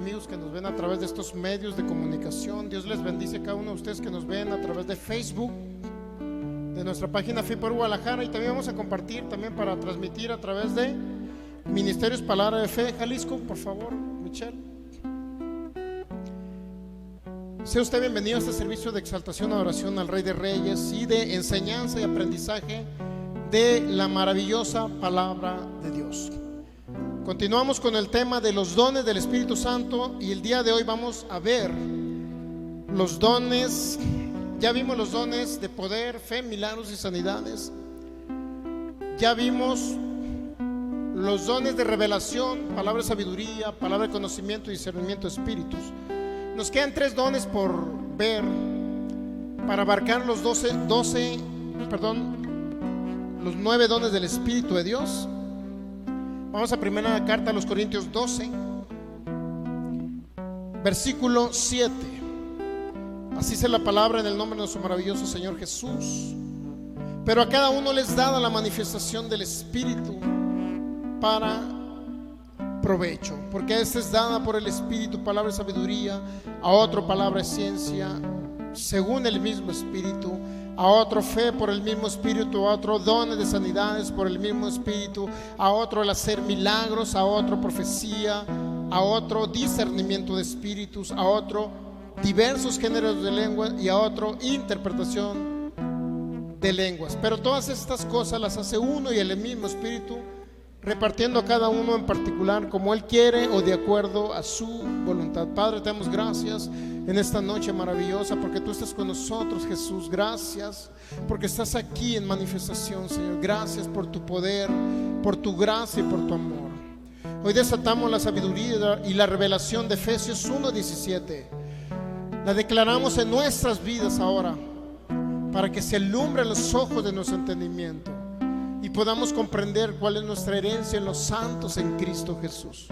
Amigos que nos ven a través de estos medios de comunicación, Dios les bendice a cada uno de ustedes que nos ven a través de Facebook, de nuestra página Fe por Guadalajara, y también vamos a compartir también para transmitir a través de Ministerios Palabra de Fe Jalisco. Por favor, Michelle. Sea usted bienvenido a este servicio de exaltación, adoración al Rey de Reyes y de enseñanza y aprendizaje de la maravillosa palabra de Dios. Continuamos con el tema de los dones del Espíritu Santo, y el día de hoy vamos a ver los dones. Ya vimos los dones de poder, fe, milagros y sanidades. Ya vimos los dones de revelación, palabra de sabiduría, palabra de conocimiento y discernimiento de espíritus. Nos quedan 3 dones por ver para abarcar los 9 dones del Espíritu de Dios. Vamos a primera carta a los Corintios 12, versículo 7. Así dice la palabra en el nombre de nuestro maravilloso Señor Jesús. Pero a cada uno les dada la manifestación del Espíritu para provecho, porque a este es dada por el Espíritu palabra de sabiduría, a otro palabra de ciencia según el mismo Espíritu, a otro fe por el mismo Espíritu, a otro dones de sanidades por el mismo Espíritu, a otro el hacer milagros, a otro profecía, a otro discernimiento de espíritus, a otro diversos géneros de lengua y a otro interpretación de lenguas. Pero todas estas cosas las hace uno y el mismo Espíritu, repartiendo a cada uno en particular como Él quiere o de acuerdo a su voluntad. Padre, te damos gracias en esta noche maravillosa porque tú estás con nosotros, Jesús. Gracias porque estás aquí en manifestación, Señor. Gracias por tu poder, por tu gracia y por tu amor. Hoy desatamos la sabiduría y la revelación de Efesios 1:17. La declaramos en nuestras vidas ahora para que se alumbren los ojos de nuestro entendimiento y podamos comprender cuál es nuestra herencia en los santos en Cristo Jesús.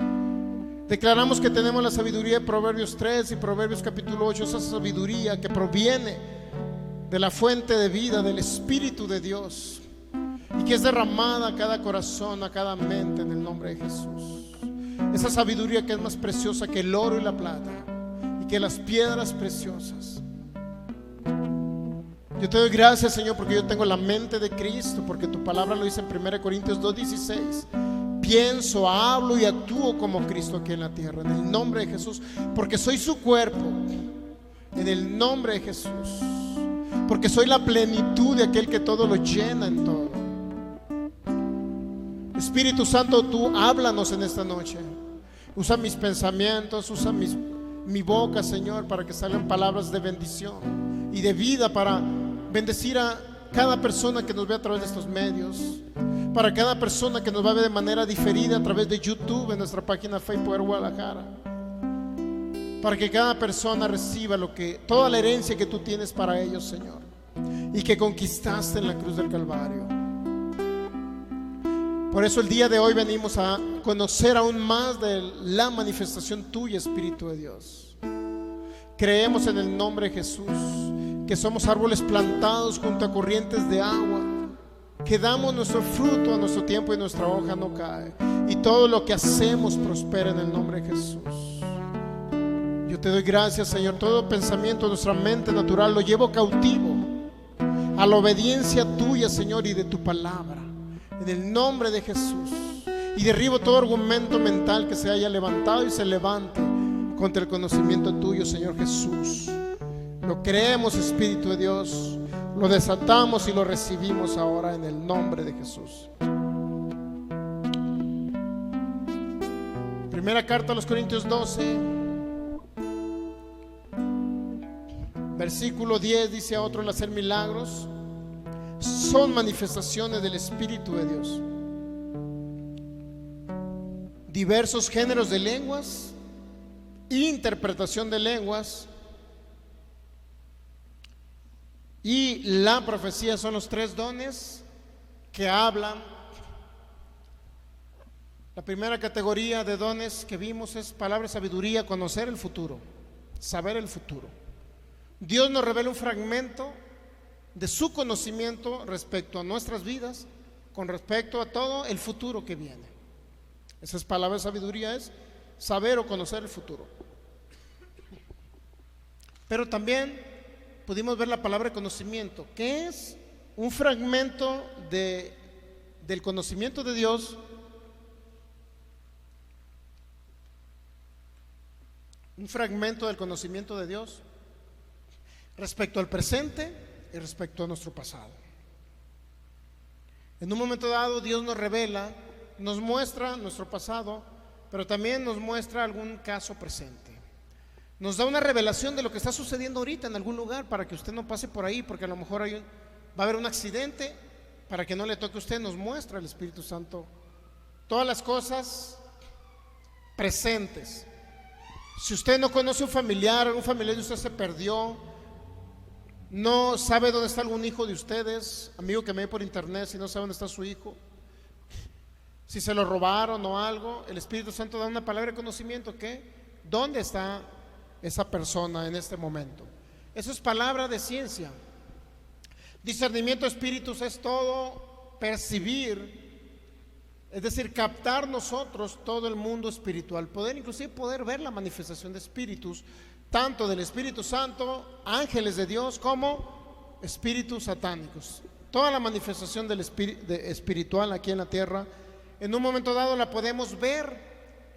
Declaramos que tenemos la sabiduría de Proverbios 3 y Proverbios capítulo 8, esa sabiduría que proviene de la fuente de vida del Espíritu de Dios y que es derramada a cada corazón, a cada mente en el nombre de Jesús. Esa sabiduría que es más preciosa que el oro y la plata y que las piedras preciosas. Yo te doy gracias, Señor, porque yo tengo la mente de Cristo, porque tu palabra lo dice en 1 Corintios 2:16. Pienso, hablo y actúo como Cristo aquí en la tierra, en el nombre de Jesús, porque soy su cuerpo, en el nombre de Jesús, porque soy la plenitud de aquel que todo lo llena en todo. Espíritu Santo, tú háblanos en esta noche. Usa mis pensamientos, usa mi boca, Señor, para que salgan palabras de bendición y de vida para bendecir a cada persona que nos ve a través de estos medios, para cada persona que nos va a ver de manera diferida a través de YouTube en nuestra página Fe por Guadalajara, para que cada persona reciba toda la herencia que tú tienes para ellos, Señor, y que conquistaste en la cruz del Calvario. Por eso el día de hoy venimos a conocer aún más de la manifestación tuya, Espíritu de Dios. Creemos en el nombre de Jesús que somos árboles plantados junto a corrientes de agua, que damos nuestro fruto a nuestro tiempo y nuestra hoja no cae, y todo lo que hacemos prospera en el nombre de Jesús. Yo te doy gracias, Señor. Todo pensamiento de nuestra mente natural lo llevo cautivo a la obediencia tuya, Señor, y de tu palabra, en el nombre de Jesús, y derribo todo argumento mental que se haya levantado y se levante contra el conocimiento tuyo, Señor Jesús. Lo creemos, Espíritu de Dios, lo desatamos y lo recibimos ahora en el nombre de Jesús. Primera carta a los Corintios 12, versículo 10, dice: a otro el hacer milagros son manifestaciones del Espíritu de Dios. Diversos géneros de lenguas, interpretación de lenguas y la profecía son los 3 dones que hablan. La primera categoría de dones que vimos es palabra de sabiduría, conocer el futuro, saber el futuro. Dios nos revela un fragmento de su conocimiento respecto a nuestras vidas, con respecto a todo el futuro que viene. Esas palabras de sabiduría es saber o conocer el futuro. Pero también pudimos ver la palabra conocimiento, que es un fragmento del conocimiento de Dios, un fragmento del conocimiento de Dios respecto al presente y respecto a nuestro pasado. En un momento dado Dios nos revela, nos muestra nuestro pasado, pero también nos muestra algún caso presente. Nos da una revelación de lo que está sucediendo ahorita en algún lugar para que usted no pase por ahí, porque a lo mejor va a haber un accidente, para que no le toque a usted. Nos muestra el Espíritu Santo todas las cosas presentes. Si usted no conoce un familiar de usted se perdió, no sabe dónde está algún hijo de ustedes, amigo que me ve por internet, si no sabe dónde está su hijo, si se lo robaron o algo, el Espíritu Santo da una palabra de conocimiento que ¿dónde está esa persona en este momento? Eso es palabra de ciencia. Discernimiento de espíritus es todo percibir, es decir, captar nosotros todo el mundo espiritual, inclusive poder ver la manifestación de espíritus, tanto del Espíritu Santo, ángeles de Dios, como espíritus satánicos. Toda la manifestación del espiritual aquí en la tierra, en un momento dado la podemos ver,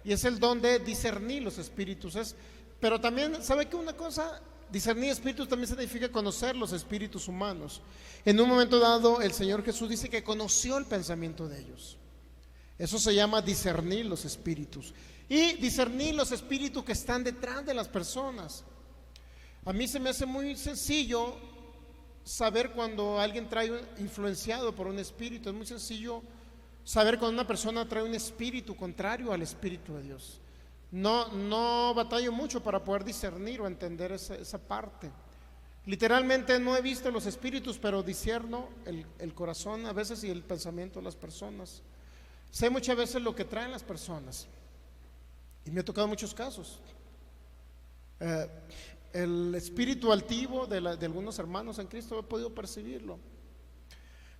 y es el don de discernir los espíritus. Pero también, ¿sabe qué? Una cosa, discernir espíritus también significa conocer los espíritus humanos. En un momento dado el Señor Jesús dice que conoció el pensamiento de ellos. Eso se llama discernir los espíritus. Y discernir los espíritus que están detrás de las personas. A mí se me hace muy sencillo saber cuando alguien influenciado por un espíritu. Es muy sencillo saber cuando una persona trae un espíritu contrario al Espíritu de Dios. No batallo mucho para poder discernir o entender esa parte. Literalmente no he visto los espíritus, pero discierno el corazón a veces y el pensamiento de las personas. Sé muchas veces lo que traen las personas, y me ha tocado muchos casos. El espíritu altivo de algunos hermanos en Cristo he podido percibirlo.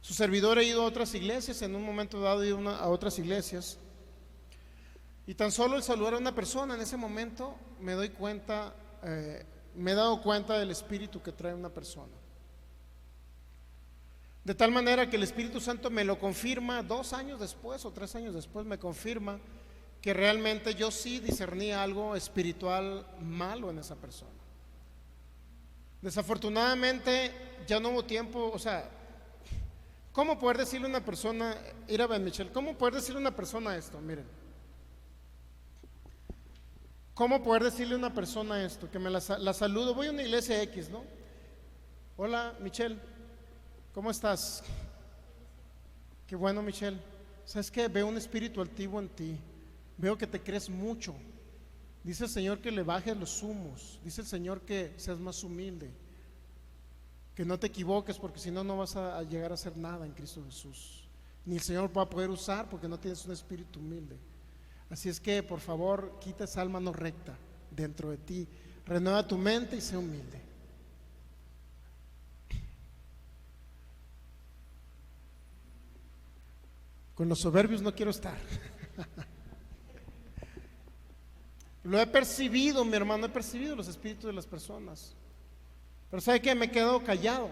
Su servidor ha ido a otras iglesias, en un momento dado he ido a otras iglesias, y tan solo el saludar a una persona, en ese momento me he dado cuenta del espíritu que trae una persona. De tal manera que el Espíritu Santo me lo confirma 2 años después o 3 años después, me confirma que realmente yo sí discerní algo espiritual malo en esa persona. Desafortunadamente ya no hubo tiempo. O sea, ¿cómo poder decirle a una persona, Ira Ben Michel, cómo poder decirle a una persona esto? Miren, ¿cómo poder decirle a una persona esto? Que la saludo, voy a una iglesia X, ¿no? Hola, Michelle, ¿cómo estás? Qué bueno, Michelle. ¿Sabes qué? Veo un espíritu altivo en ti. Veo que te crees mucho. Dice el Señor que le bajes los humos. Dice el Señor que seas más humilde, que no te equivoques, porque si no, no vas a llegar a hacer nada en Cristo Jesús. Ni el Señor va a poder usar, porque no tienes un espíritu humilde. Así es que, por favor, quita esa alma no recta dentro de ti. Renueva tu mente y sé humilde. Con los soberbios no quiero estar. Lo he percibido, mi hermano, he percibido los espíritus de las personas. Pero ¿sabe qué? Me he quedado callado.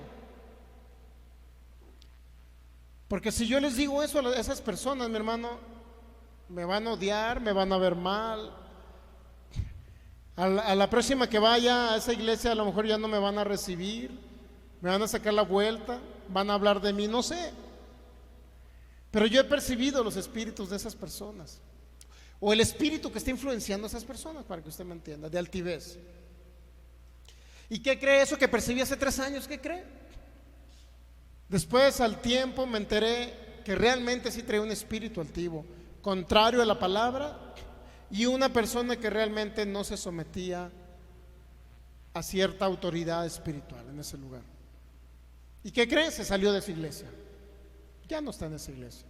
Porque si yo les digo eso a esas personas, mi hermano, me van a odiar, me van a ver mal. A la próxima que vaya a esa iglesia, a lo mejor ya no me van a recibir, me van a sacar la vuelta, van a hablar de mí, no sé. Pero yo he percibido los espíritus de esas personas, o el espíritu que está influenciando a esas personas, para que usted me entienda, de altivez. ¿Y qué cree eso que percibí hace 3 años? ¿Qué cree? Después, al tiempo, me enteré que realmente sí traía un espíritu altivo, contrario a la palabra, y una persona que realmente no se sometía a cierta autoridad espiritual en ese lugar. ¿Y qué cree? Se salió de esa iglesia. Ya no está en esa iglesia.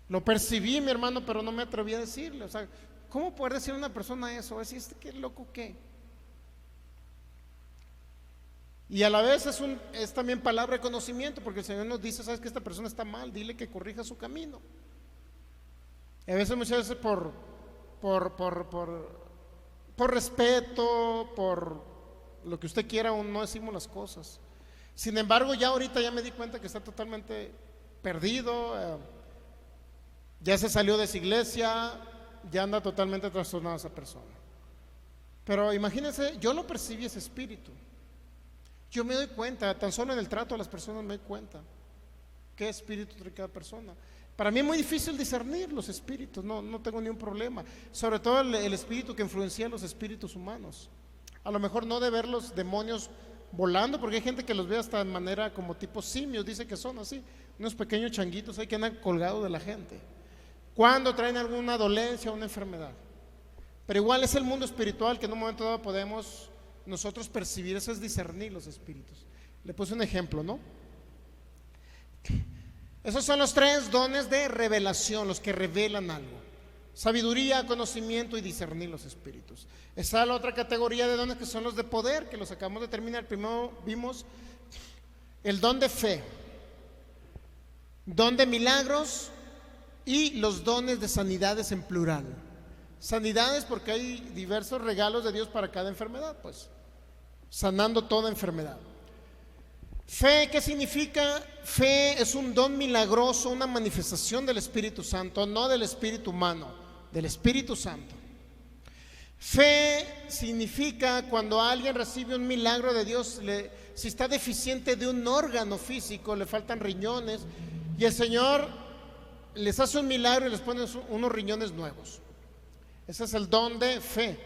Lo percibí, mi hermano, pero no me atreví a decirle. O sea, ¿cómo poder decirle a una persona eso? Decir, ¿qué loco qué? Y a la vez es también palabra de conocimiento, porque el Señor nos dice, sabes que esta persona está mal, dile que corrija su camino. Y a veces, muchas veces por respeto, por lo que usted quiera, o no decimos las cosas. Sin embargo, ya ahorita ya me di cuenta que está totalmente perdido, ya se salió de esa iglesia, ya anda totalmente trastornada esa persona. Pero imagínense, yo no percibí ese espíritu. Yo me doy cuenta, tan solo en el trato a las personas me doy cuenta qué espíritu trae cada persona. Para mí es muy difícil discernir los espíritus, no tengo ningún problema. Sobre todo el espíritu que influencia a los espíritus humanos. A lo mejor no de ver los demonios volando, porque hay gente que los ve hasta de manera como tipo simios, dice que son así, unos pequeños changuitos ahí que andan colgados de la gente, cuando traen alguna dolencia o una enfermedad. Pero igual es el mundo espiritual que en un momento dado podemos nosotros percibir, eso es discernir los espíritus. Le puse un ejemplo, ¿no? Esos son los 3 dones de revelación, los que revelan algo: sabiduría, conocimiento y discernir los espíritus. Está la otra categoría de dones, que son los de poder, que los acabamos de terminar. Primero vimos el don de fe, don de milagros y los dones de sanidades en plural. Sanidades porque hay diversos regalos de Dios para cada enfermedad, pues sanando toda enfermedad. Fe, ¿qué significa? Fe es un don milagroso, una manifestación del Espíritu Santo, no del espíritu humano, del Espíritu Santo. Fe significa cuando alguien recibe un milagro de Dios, si está deficiente de un órgano físico, le faltan riñones, y el Señor les hace un milagro y les pone unos riñones nuevos. Ese es el don de fe.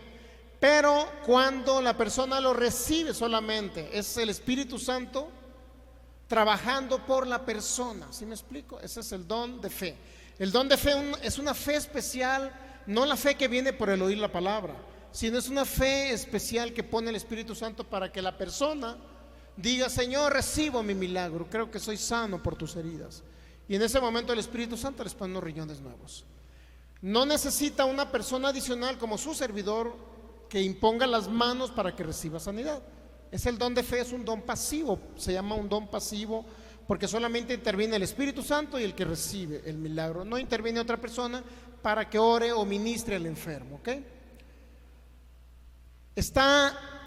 Pero cuando la persona lo recibe solamente, es el Espíritu Santo trabajando por la persona. ¿Sí me explico? Ese es el don de fe. El don de fe es una fe especial, no la fe que viene por el oír la palabra, sino es una fe especial que pone el Espíritu Santo para que la persona diga: Señor, recibo mi milagro, creo que soy sano por tus heridas. Y en ese momento el Espíritu Santo les pone unos riñones nuevos. No necesita una persona adicional como su servidor que imponga las manos para que reciba sanidad. Es el don de fe, es un don pasivo, se llama un don pasivo porque solamente interviene el Espíritu Santo y el que recibe el milagro. No interviene otra persona para que ore o ministre al enfermo, ¿ok? Está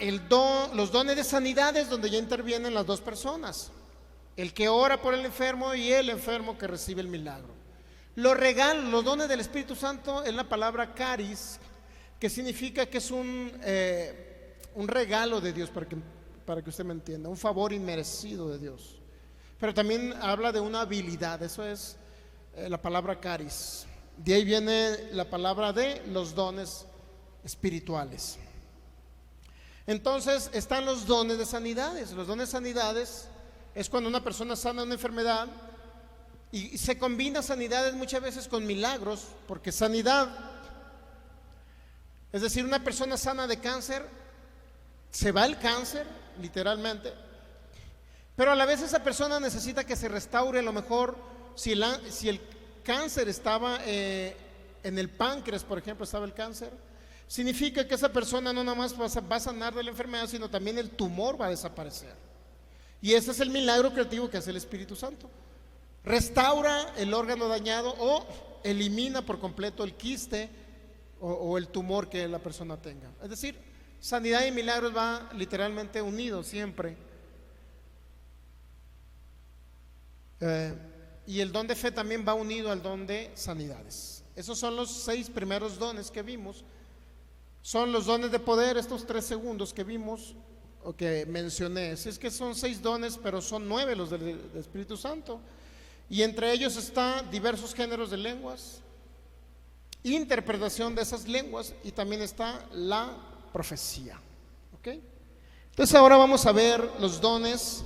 los dones de sanidades, donde ya intervienen las 2 personas, el que ora por el enfermo y el enfermo que recibe el milagro. Los regalos, los dones del Espíritu Santo es la palabra caris, que significa que es un regalo de Dios, para que usted me entienda, un favor inmerecido de Dios. Pero también habla de una habilidad, eso es la palabra caris. De ahí viene la palabra de los dones espirituales. Entonces están los dones de sanidades. Los dones de sanidades es cuando una persona sana una enfermedad, y se combina sanidades muchas veces con milagros, porque sanidad, es decir, una persona sana de cáncer, se va el cáncer, literalmente, pero a la vez esa persona necesita que se restaure. A lo mejor si el cáncer estaba en el páncreas, por ejemplo, estaba el cáncer, significa que esa persona no nada más va a sanar de la enfermedad, sino también el tumor va a desaparecer. Y ese es el milagro creativo que hace el Espíritu Santo. Restaura el órgano dañado o elimina por completo el quiste o el tumor que la persona tenga. Es decir, sanidad y milagros va literalmente unidos siempre. Y el don de fe también va unido al don de sanidades. Esos son los 6 primeros dones que vimos. Son los dones de poder, estos 3 segundos que vimos o que mencioné. Si es que son 6 dones, pero son 9 los del Espíritu Santo. Y entre ellos está diversos géneros de lenguas, interpretación de esas lenguas, y también está la profecía. ¿Ok? Entonces ahora vamos a ver los dones,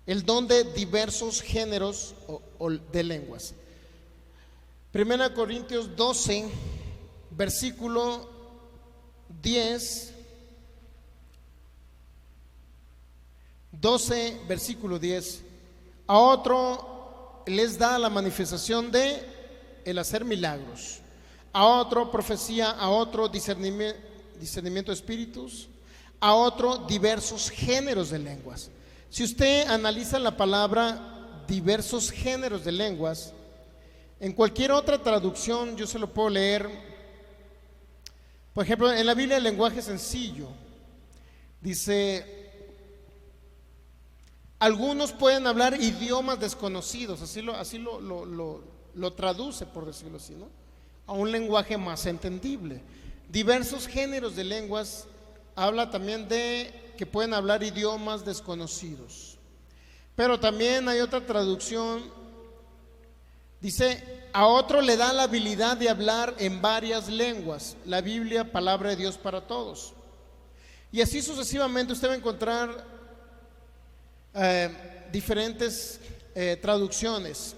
el don de diversos géneros o de lenguas. 1 Corintios 12, versículo 10. 12, versículo 10. A otro les da la manifestación de el hacer milagros, a otro profecía, a otro discernimiento de espíritus, a otro diversos géneros de lenguas. Si usted analiza la palabra diversos géneros de lenguas, en cualquier otra traducción yo se lo puedo leer. Por ejemplo, en la Biblia el lenguaje sencillo Dice, algunos pueden hablar idiomas desconocidos, así lo traduce, por decirlo así, ¿no? A un lenguaje más entendible. Diversos géneros de lenguas habla también de que pueden hablar idiomas desconocidos. Pero también hay otra traducción, dice, a otro le da la habilidad de hablar en varias lenguas. La Biblia, palabra de Dios para todos. Y así sucesivamente usted va a encontrar diferentes traducciones.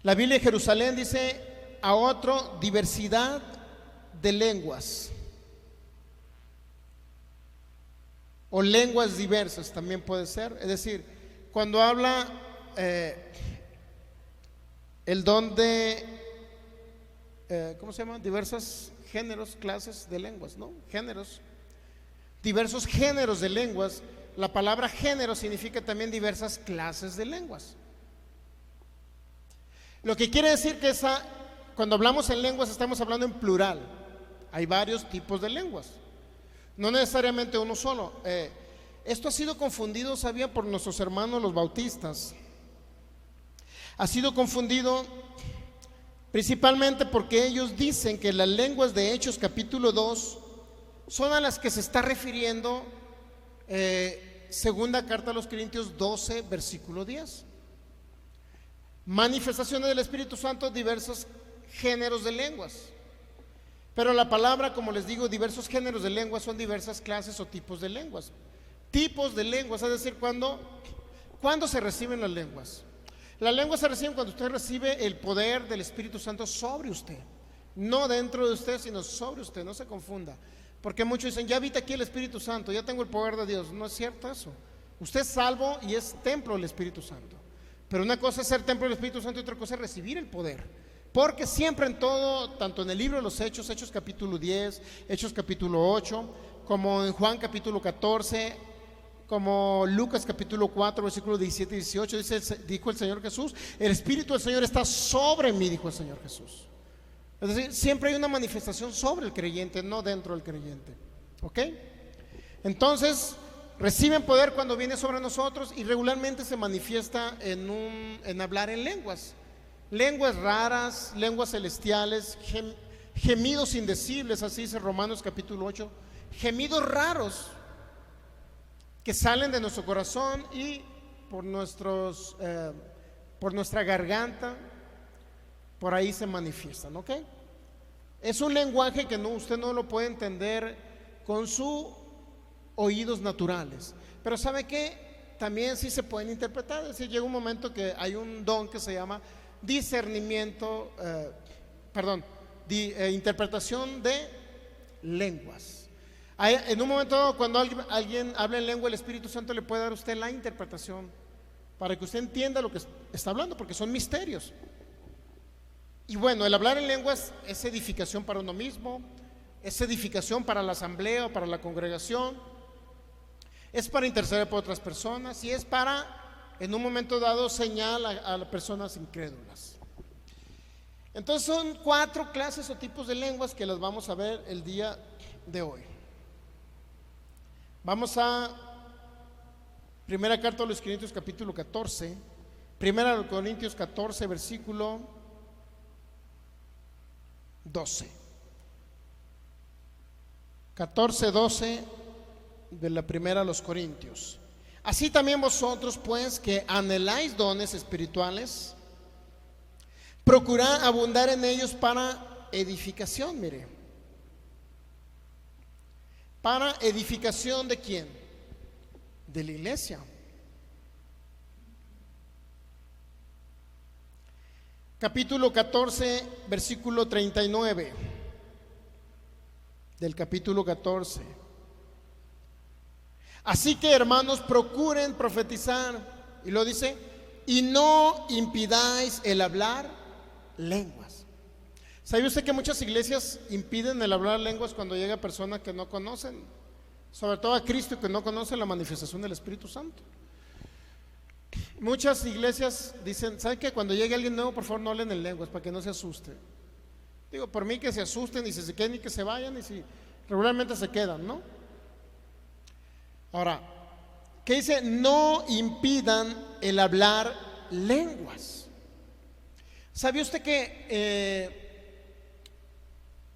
La Biblia de Jerusalén dice, a otro diversidad de lenguas. O lenguas diversas también puede ser. Es decir, cuando habla el don de, ¿cómo se llama? Diversos géneros, clases de lenguas, ¿no? Géneros. Diversos géneros de lenguas. La palabra género significa también diversas clases de lenguas. Lo que quiere decir que cuando hablamos en lenguas estamos hablando en plural. Hay varios tipos de lenguas, no necesariamente uno solo. Esto ha sido confundido, sabía, por nuestros hermanos los bautistas. Ha sido confundido principalmente porque ellos dicen que las lenguas de Hechos capítulo 2 son a las que se está refiriendo segunda carta a los Corintios 12 versículo 10. Manifestaciones del Espíritu Santo, diversos géneros de lenguas. Pero la palabra, como les digo, diversos géneros de lenguas son diversas clases o tipos de lenguas. Tipos de lenguas, es decir, ¿cuándo se reciben las lenguas? Las lenguas se reciben cuando usted recibe el poder del Espíritu Santo sobre usted. No dentro de usted, sino sobre usted, no se confunda. Porque muchos dicen, ya habita aquí el Espíritu Santo, ya tengo el poder de Dios. No es cierto eso. Usted es salvo y es templo del Espíritu Santo. Pero una cosa es ser templo del Espíritu Santo y otra cosa es recibir el poder. Porque siempre en todo, tanto en el libro de los Hechos, Hechos capítulo 10, Hechos capítulo 8, como en Juan capítulo 14, como Lucas capítulo 4, versículos 17 y 18, dijo el Señor Jesús, el Espíritu del Señor está sobre mí, dijo el Señor Jesús. Es decir, siempre hay una manifestación sobre el creyente, no dentro del creyente. ¿Ok? Entonces, reciben poder cuando viene sobre nosotros y regularmente se manifiesta en hablar en lenguas. Lenguas raras, lenguas celestiales, gemidos indecibles, así dice Romanos capítulo 8, gemidos raros que salen de nuestro corazón y por nuestra garganta, por ahí se manifiestan, ¿ok? Es un lenguaje que usted no lo puede entender con sus oídos naturales, pero ¿sabe qué? También sí se pueden interpretar. Es decir, llega un momento que hay un don que se llama discernimiento, interpretación de lenguas. En un momento cuando alguien habla en lengua, el Espíritu Santo le puede dar a usted la interpretación para que usted entienda lo que está hablando, porque son misterios. Y bueno, el hablar en lenguas es edificación para uno mismo, es edificación para la asamblea o para la congregación, es para interceder por otras personas y es para, en un momento dado, señal a las personas incrédulas. Entonces son 4 clases o tipos de lenguas que las vamos a ver el día de hoy. Vamos a Primera carta a los Corintios capítulo 14. Primera Corintios 14 versículo 12. 14:12 de la primera a los Corintios. Así también vosotros, pues, que anheláis dones espirituales, procurad abundar en ellos para edificación. Mire, ¿para edificación de quién? De la iglesia. Capítulo 14, versículo 39 del capítulo 14. Así que, hermanos, procuren profetizar, y lo dice, y no impidáis el hablar lenguas. ¿Sabe usted que muchas iglesias impiden el hablar lenguas cuando llega personas que no conocen, sobre todo a Cristo, y que no conocen la manifestación del Espíritu Santo? Muchas iglesias dicen, ¿sabe qué? Cuando llegue alguien nuevo, por favor no hablen en lenguas para que no se asuste. Digo, por mí que se asusten y si se queden y que se vayan, y si regularmente se quedan, ¿no? Ahora, ¿qué dice? No impidan el hablar lenguas. ¿Sabía usted que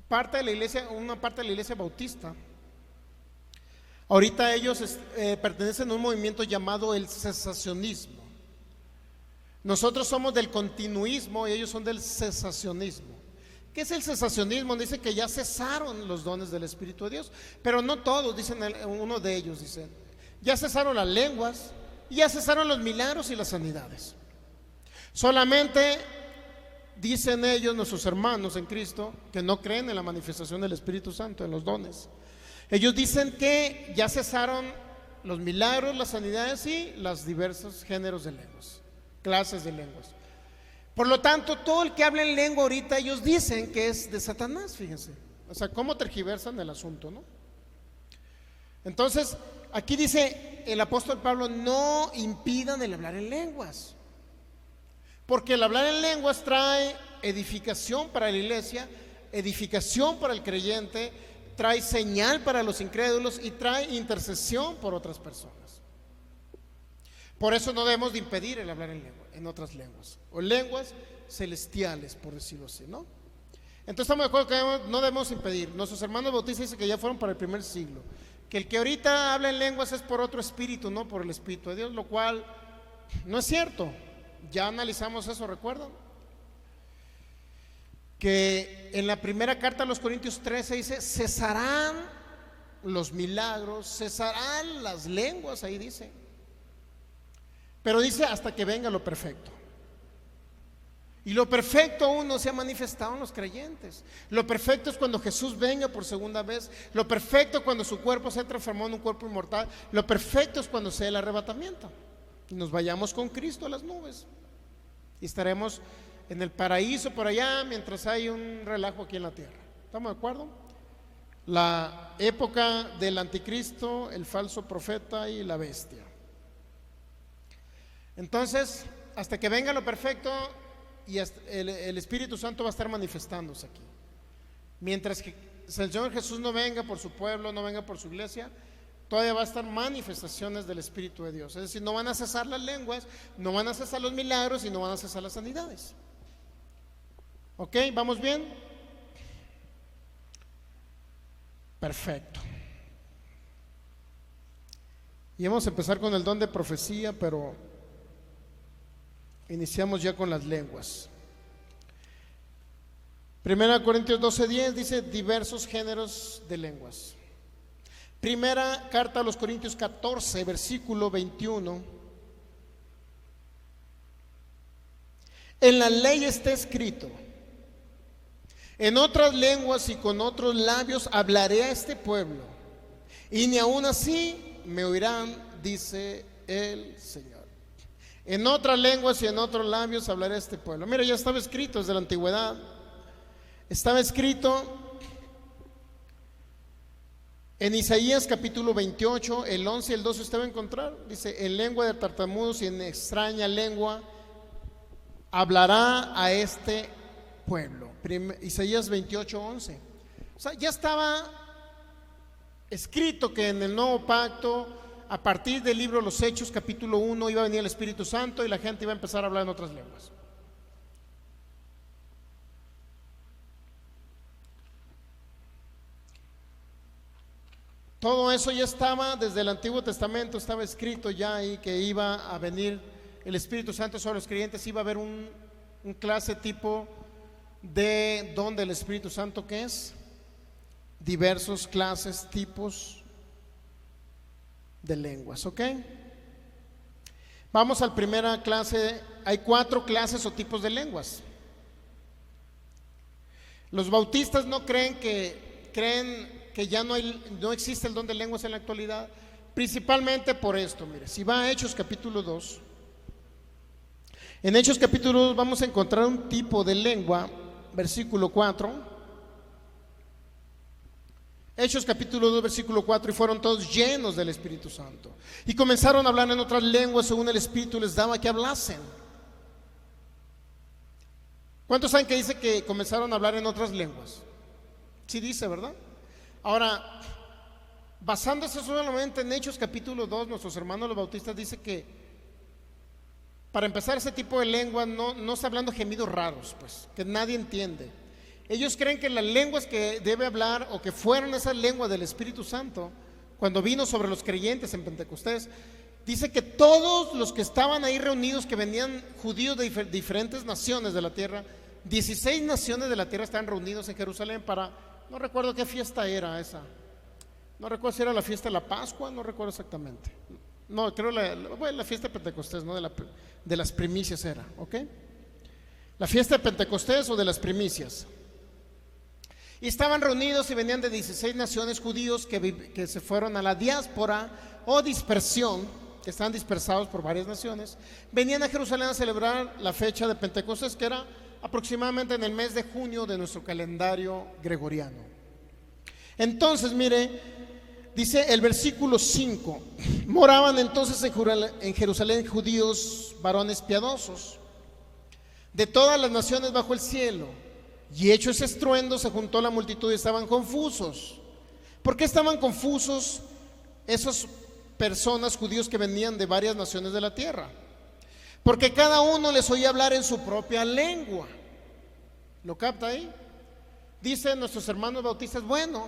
parte de la iglesia, una parte de la iglesia bautista, ahorita ellos pertenecen a un movimiento llamado el cesacionismo? Nosotros somos del continuismo y ellos son del cesacionismo. ¿Qué es el cesacionismo? Dice que ya cesaron los dones del Espíritu de Dios, pero no todos, dicen uno de ellos, dicen, ya cesaron las lenguas y ya cesaron los milagros y las sanidades. Solamente dicen ellos, nuestros hermanos en Cristo, que no creen en la manifestación del Espíritu Santo, en los dones. Ellos dicen que ya cesaron los milagros, las sanidades y los diversos géneros de lenguas, clases de lenguas. Por lo tanto, todo el que habla en lengua ahorita, ellos dicen que es de Satanás, fíjense. O sea, cómo tergiversan el asunto, ¿no? Entonces, aquí dice el apóstol Pablo, no impidan el hablar en lenguas. Porque el hablar en lenguas trae edificación para la iglesia, edificación para el creyente, trae señal para los incrédulos y trae intercesión por otras personas. Por eso no debemos de impedir el hablar en lengua, en otras lenguas, o lenguas celestiales, por decirlo así, ¿no? Entonces estamos de acuerdo que no debemos impedir. Nuestros hermanos bautistas dicen que ya fueron para el primer siglo, que el que ahorita habla en lenguas es por otro espíritu, no por el Espíritu de Dios, lo cual no es cierto. Ya analizamos eso, ¿recuerdan? Que en la primera carta a los Corintios 13 dice, cesarán los milagros, cesarán las lenguas, ahí dice. Pero dice hasta que venga lo perfecto. Y lo perfecto aún no se ha manifestado en los creyentes. Lo perfecto es cuando Jesús venga por segunda vez. Lo perfecto es cuando su cuerpo se transformó en un cuerpo inmortal. Lo perfecto es cuando sea el arrebatamiento y nos vayamos con Cristo a las nubes y estaremos en el paraíso por allá mientras hay un relajo aquí en la tierra. ¿Estamos de acuerdo? La época del anticristo, el falso profeta y la bestia. Entonces, hasta que venga lo perfecto y el Espíritu Santo va a estar manifestándose aquí. Mientras que el Señor Jesús no venga por su pueblo, no venga por su iglesia, todavía va a estar manifestaciones del Espíritu de Dios. Es decir, no van a cesar las lenguas, no van a cesar los milagros y no van a cesar las sanidades. ¿Ok? ¿Vamos bien? Perfecto. Y vamos a empezar con el don de profecía, pero iniciamos ya con las lenguas. 1 Corintios 12:10 dice diversos géneros de lenguas. Primera carta a los Corintios 14, versículo 21. En la ley está escrito, en otras lenguas y con otros labios hablaré a este pueblo, y ni aun así me oirán, dice el Señor. En otras lenguas y en otros labios hablaré a este pueblo. Mira, ya estaba escrito desde la antigüedad. Estaba escrito en Isaías capítulo 28, el 11 y el 12 usted va a encontrar. Dice, en lengua de tartamudos y en extraña lengua hablará a este pueblo. Isaías 28, 11. O sea, ya estaba escrito que en el nuevo pacto, a partir del libro Los Hechos capítulo 1, iba a venir el Espíritu Santo y la gente iba a empezar a hablar en otras lenguas. Todo eso ya estaba desde el Antiguo Testamento, estaba escrito ya ahí que iba a venir el Espíritu Santo sobre los creyentes, iba a haber un clase tipo de don del Espíritu Santo, que es diversos clases, tipos de lenguas, ¿ok? Vamos a la primera clase. Hay 4 clases o tipos de lenguas. Los bautistas no creen que ya no existe el don de lenguas en la actualidad, principalmente por esto. Mire, si va a Hechos capítulo 2, en Hechos capítulo 2 vamos a encontrar un tipo de lengua, versículo 4. Hechos capítulo 2 versículo 4, y fueron todos llenos del Espíritu Santo y comenzaron a hablar en otras lenguas según el Espíritu les daba que hablasen. ¿Cuántos saben que dice que comenzaron a hablar en otras lenguas? Sí dice, ¿verdad? Ahora, basándose solamente en Hechos capítulo 2, nuestros hermanos los bautistas dicen que para empezar ese tipo de lengua no está hablando gemidos raros, pues, que nadie entiende. Ellos creen que las lenguas que debe hablar o que fueron esas lenguas del Espíritu Santo cuando vino sobre los creyentes en Pentecostés, dice que todos los que estaban ahí reunidos, que venían judíos de diferentes naciones de la tierra, 16 naciones de la tierra estaban reunidos en Jerusalén para, no recuerdo qué fiesta era esa, no recuerdo si era la fiesta de la Pascua, no recuerdo exactamente. No, creo la fiesta de Pentecostés, ¿no? De las primicias era, ¿ok? La fiesta de Pentecostés o de las primicias. Y estaban reunidos y venían de 16 naciones judíos que se fueron a la diáspora o dispersión, que estaban dispersados por varias naciones. Venían a Jerusalén a celebrar la fecha de Pentecostés, que era aproximadamente en el mes de junio de nuestro calendario gregoriano. Entonces, mire, dice el versículo 5: moraban entonces en Jerusalén judíos, varones piadosos, de todas las naciones bajo el cielo. Y hecho ese estruendo, se juntó la multitud y estaban confusos. ¿Por qué estaban confusos esas personas, judíos que venían de varias naciones de la tierra? Porque cada uno les oía hablar en su propia lengua. ¿Lo capta ahí? Dicen nuestros hermanos bautistas, bueno,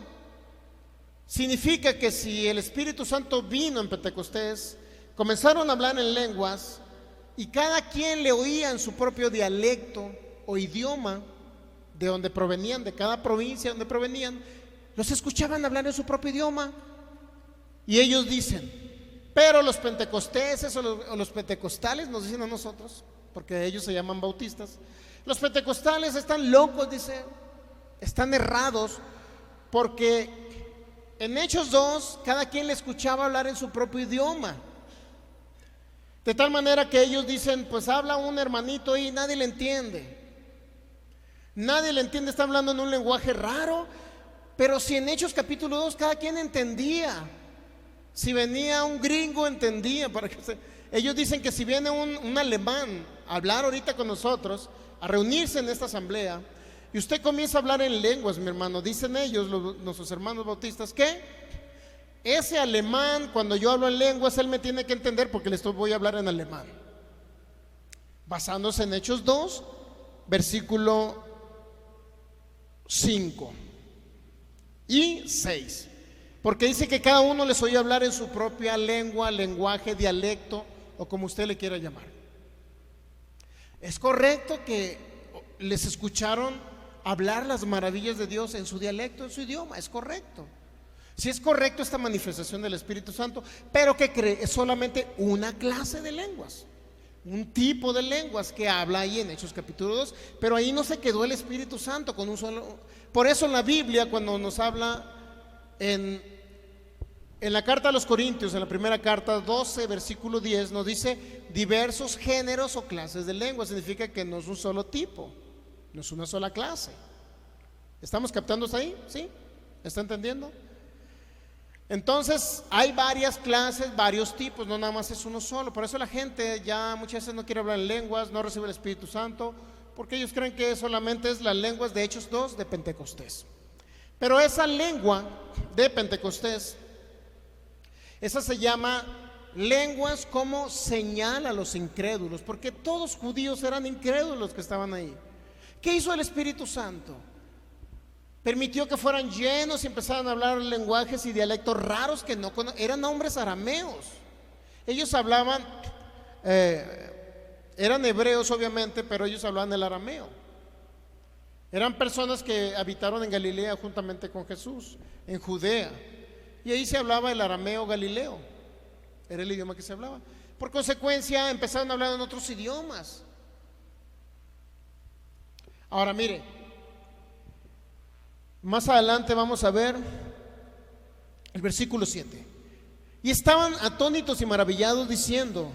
significa que si el Espíritu Santo vino en Pentecostés, comenzaron a hablar en lenguas y cada quien le oía en su propio dialecto o idioma de donde provenían, de cada provincia donde provenían, los escuchaban hablar en su propio idioma. Y ellos dicen, pero los pentecosteses o los pentecostales, nos dicen a nosotros, porque ellos se llaman bautistas, los pentecostales están locos, dice, están errados, porque en Hechos 2 cada quien le escuchaba hablar en su propio idioma, de tal manera que ellos dicen, pues habla un hermanito y nadie le entiende. Nadie le entiende, está hablando en un lenguaje raro. Pero si en Hechos capítulo 2 cada quien entendía, si venía un gringo entendía. Ellos dicen que si viene un alemán a hablar ahorita con nosotros, a reunirse en esta asamblea, y usted comienza a hablar en lenguas, mi hermano, dicen ellos, nuestros hermanos bautistas, que ese alemán, cuando yo hablo en lenguas, él me tiene que entender porque voy a hablar en alemán, basándose en Hechos 2 versículo 5 y 6, porque dice que cada uno les oía hablar en su propia lengua, lenguaje, dialecto o como usted le quiera llamar. Es correcto que les escucharon hablar las maravillas de Dios en su dialecto, en su idioma, es correcto. Si es correcto esta manifestación del Espíritu Santo, pero que cree es solamente una clase de lenguas, un tipo de lenguas que habla ahí en Hechos capítulo 2, pero ahí no se quedó el Espíritu Santo con un solo. Por eso en la Biblia, cuando nos habla en la carta a los Corintios, en la primera carta 12 versículo 10, nos dice diversos géneros o clases de lenguas. Significa que no es un solo tipo, no es una sola clase. ¿Estamos captando hasta ahí? ¿Sí? ¿Está entendiendo? Entonces hay varias clases, varios tipos, no nada más es uno solo. Por eso la gente ya muchas veces no quiere hablar en lenguas, no recibe el Espíritu Santo, porque ellos creen que solamente es las lenguas de Hechos 2 de Pentecostés. Pero esa lengua de Pentecostés, esa se llama lenguas como señal a los incrédulos, porque todos judíos eran incrédulos que estaban ahí. ¿Qué hizo el Espíritu Santo? Permitió que fueran llenos y empezaran a hablar lenguajes y dialectos raros que no eran hombres arameos. Ellos hablaban, eran hebreos obviamente, pero ellos hablaban el arameo. Eran personas que habitaron en Galilea juntamente con Jesús, en Judea, y ahí se hablaba el arameo galileo, era el idioma que se hablaba. Por consecuencia empezaron a hablar en otros idiomas. Ahora mire, más adelante vamos a ver el versículo 7. Y estaban atónitos y maravillados diciendo,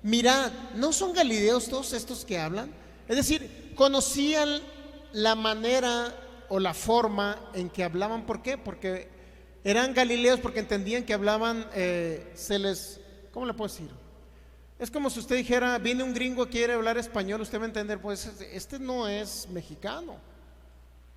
mirad, ¿no son galileos todos estos que hablan? Es decir, conocían la manera o la forma en que hablaban. ¿Por qué? Porque eran galileos, porque entendían que hablaban, ¿cómo le puedo decir? Es como si usted dijera, viene un gringo, quiere hablar español, usted va a entender, pues este no es mexicano.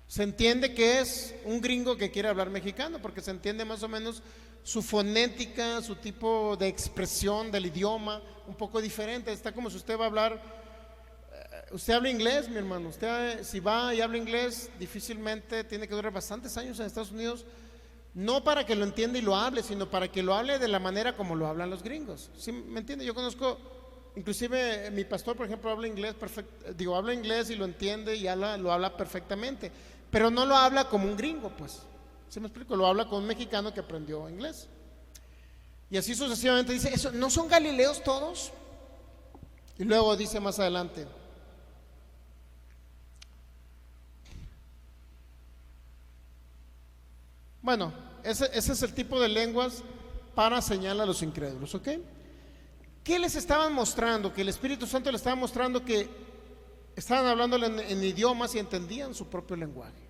Se entiende que es un gringo que quiere hablar mexicano, porque se entiende más o menos su fonética, su tipo de expresión del idioma, un poco diferente. Está como si usted va a hablar, usted habla inglés, mi hermano. Usted si va y habla inglés, difícilmente tiene que durar bastantes años en Estados Unidos, no para que lo entienda y lo hable, sino para que lo hable de la manera como lo hablan los gringos. ¿Sí me entiende? Yo conozco, inclusive mi pastor, por ejemplo, habla inglés habla inglés y lo entiende y lo habla perfectamente, pero no lo habla como un gringo, pues. ¿Sí me explico? Lo habla como un mexicano que aprendió inglés. Y así sucesivamente dice, ¿eso no son galileos todos? Y luego dice más adelante, bueno, ese es el tipo de lenguas para señalar a los incrédulos, ¿ok? ¿Qué les estaban mostrando? Que el Espíritu Santo les estaba mostrando que estaban hablando en idiomas y entendían su propio lenguaje.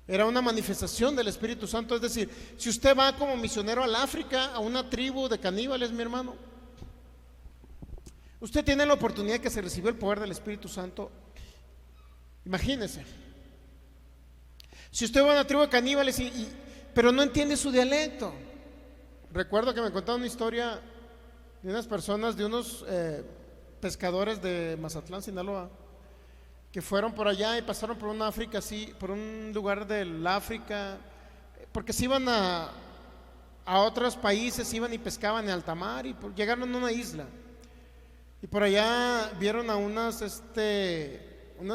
Era una manifestación del Espíritu Santo. Es decir, si usted va como misionero al África, a una tribu de caníbales, mi hermano, usted tiene la oportunidad que se recibió el poder del Espíritu Santo. Imagínese, si usted va a una tribu de caníbales pero no entiende su dialecto. Recuerdo que me contaron una historia de unas personas, de unos pescadores de Mazatlán, Sinaloa, que fueron por allá y pasaron por una África así, por un lugar del África, porque se iban a otros países, iban y pescaban en alta mar y llegaron a una isla. Y por allá vieron a unas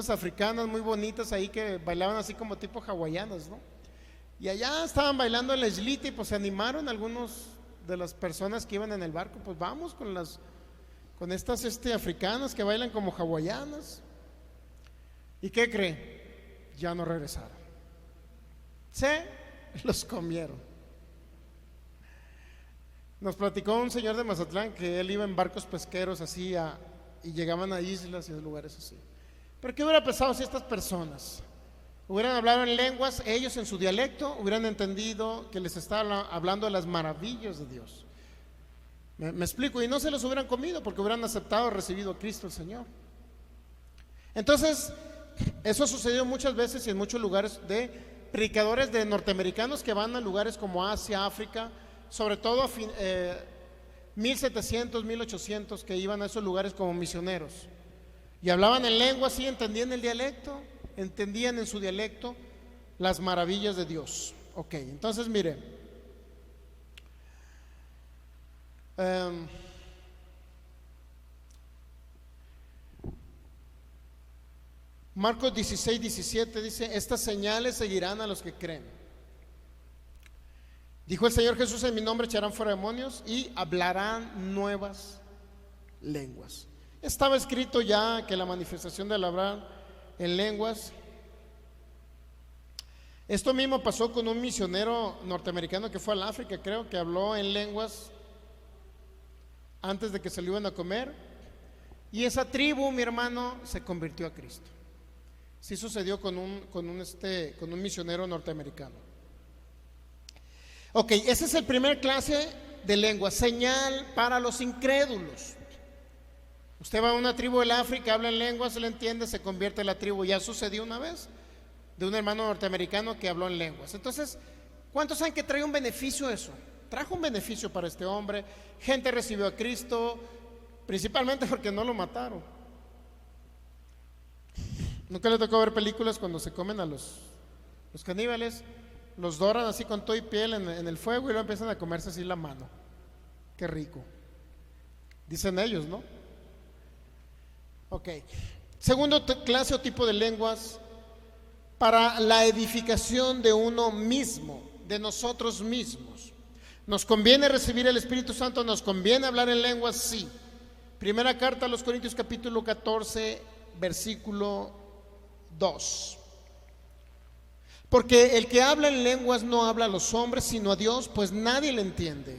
africanas muy bonitas ahí que bailaban así como tipo hawaianas, ¿no? Y allá estaban bailando en la islita y pues se animaron algunos de las personas que iban en el barco, pues vamos con estas africanas que bailan como hawaianas. ¿Y qué cree? Ya no regresaron. Se los comieron. Nos platicó un señor de Mazatlán que él iba en barcos pesqueros así y llegaban a islas y a lugares así. Pero ¿qué hubiera pasado si estas personas hubieran hablado en lenguas, ellos en su dialecto, hubieran entendido que les estaba hablando de las maravillas de Dios? Me explico, y no se los hubieran comido porque hubieran aceptado, recibido a Cristo el Señor. Entonces, eso ha sucedido muchas veces y en muchos lugares de predicadores de norteamericanos que van a lugares como Asia, África, sobre todo a 1700, 1800, que iban a esos lugares como misioneros y hablaban en lengua así, entendían el dialecto, entendían en su dialecto las maravillas de Dios. Ok, entonces mire, Marcos 16, 17 dice, estas señales seguirán a los que creen. Dijo el Señor Jesús, en mi nombre echarán fuera demonios y hablarán nuevas lenguas. Estaba escrito ya que la manifestación del hablar en lenguas. Esto mismo pasó con un misionero norteamericano que fue al África, creo, que habló en lenguas antes de que se lo iban a comer. Y esa tribu, mi hermano, se convirtió a Cristo. Sí sucedió con un misionero norteamericano. Ok, esa es el primer clase de lengua, señal para los incrédulos. Usted va a una tribu del África, habla en lengua, se le entiende, se convierte en la tribu. Ya sucedió una vez de un hermano norteamericano que habló en lenguas. Entonces, ¿cuántos saben que trae un beneficio eso? Trajo un beneficio para este hombre. Gente recibió a Cristo, principalmente porque no lo mataron. ¿Nunca le tocó ver películas cuando se comen a los caníbales? Los doran así con todo y piel en el fuego y luego empiezan a comerse así la mano. Qué rico. Dicen ellos, ¿no? Ok. Segundo clase o tipo de lenguas, para la edificación de uno mismo, de nosotros mismos. ¿Nos conviene recibir el Espíritu Santo? ¿Nos conviene hablar en lenguas? Sí. Primera carta a los Corintios capítulo 14, versículo 2. Porque el que habla en lenguas no habla a los hombres, sino a Dios, pues nadie le entiende.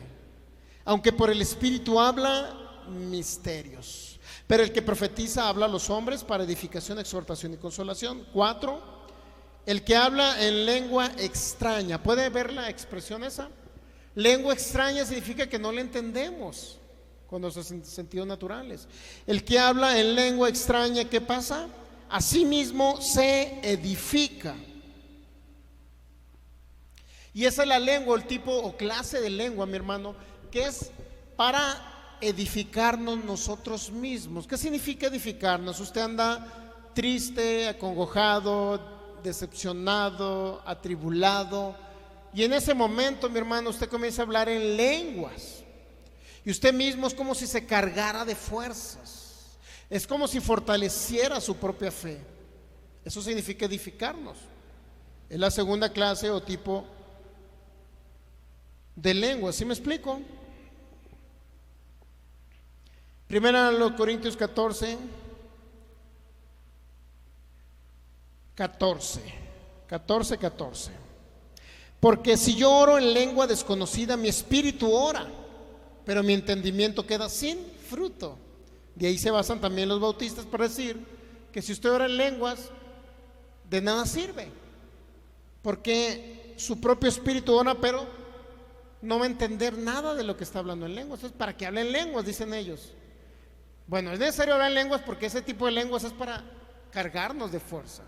Aunque por el Espíritu habla misterios. Pero el que profetiza habla a los hombres para edificación, exhortación y consolación. 4. El que habla en lengua extraña. ¿Puede ver la expresión esa? Lengua extraña significa que no le entendemos con nuestros sentidos naturales. El que habla en lengua extraña, ¿qué pasa? Asimismo se edifica Y esa es la lengua, el tipo o clase de lengua, mi hermano, que es para edificarnos nosotros mismos. ¿Qué significa edificarnos? Usted anda triste, acongojado, decepcionado, atribulado, y en ese momento, mi hermano, usted comienza a hablar en lenguas, y usted mismo es como si se cargara de fuerzas, es como si fortaleciera su propia fe. Eso significa edificarnos. Es la segunda clase o tipo de lengua. ¿Sí me explico? Primera los Corintios 14. Porque si yo oro en lengua desconocida, mi espíritu ora, pero mi entendimiento queda sin fruto. De ahí se basan también los bautistas para decir que si usted ora en lenguas, de nada sirve, porque su propio espíritu ora, pero no va a entender nada de lo que está hablando en lenguas. Entonces, ¿para qué habla en lenguas?, dicen ellos. Bueno, es necesario hablar en lenguas porque ese tipo de lenguas es para cargarnos de fuerza.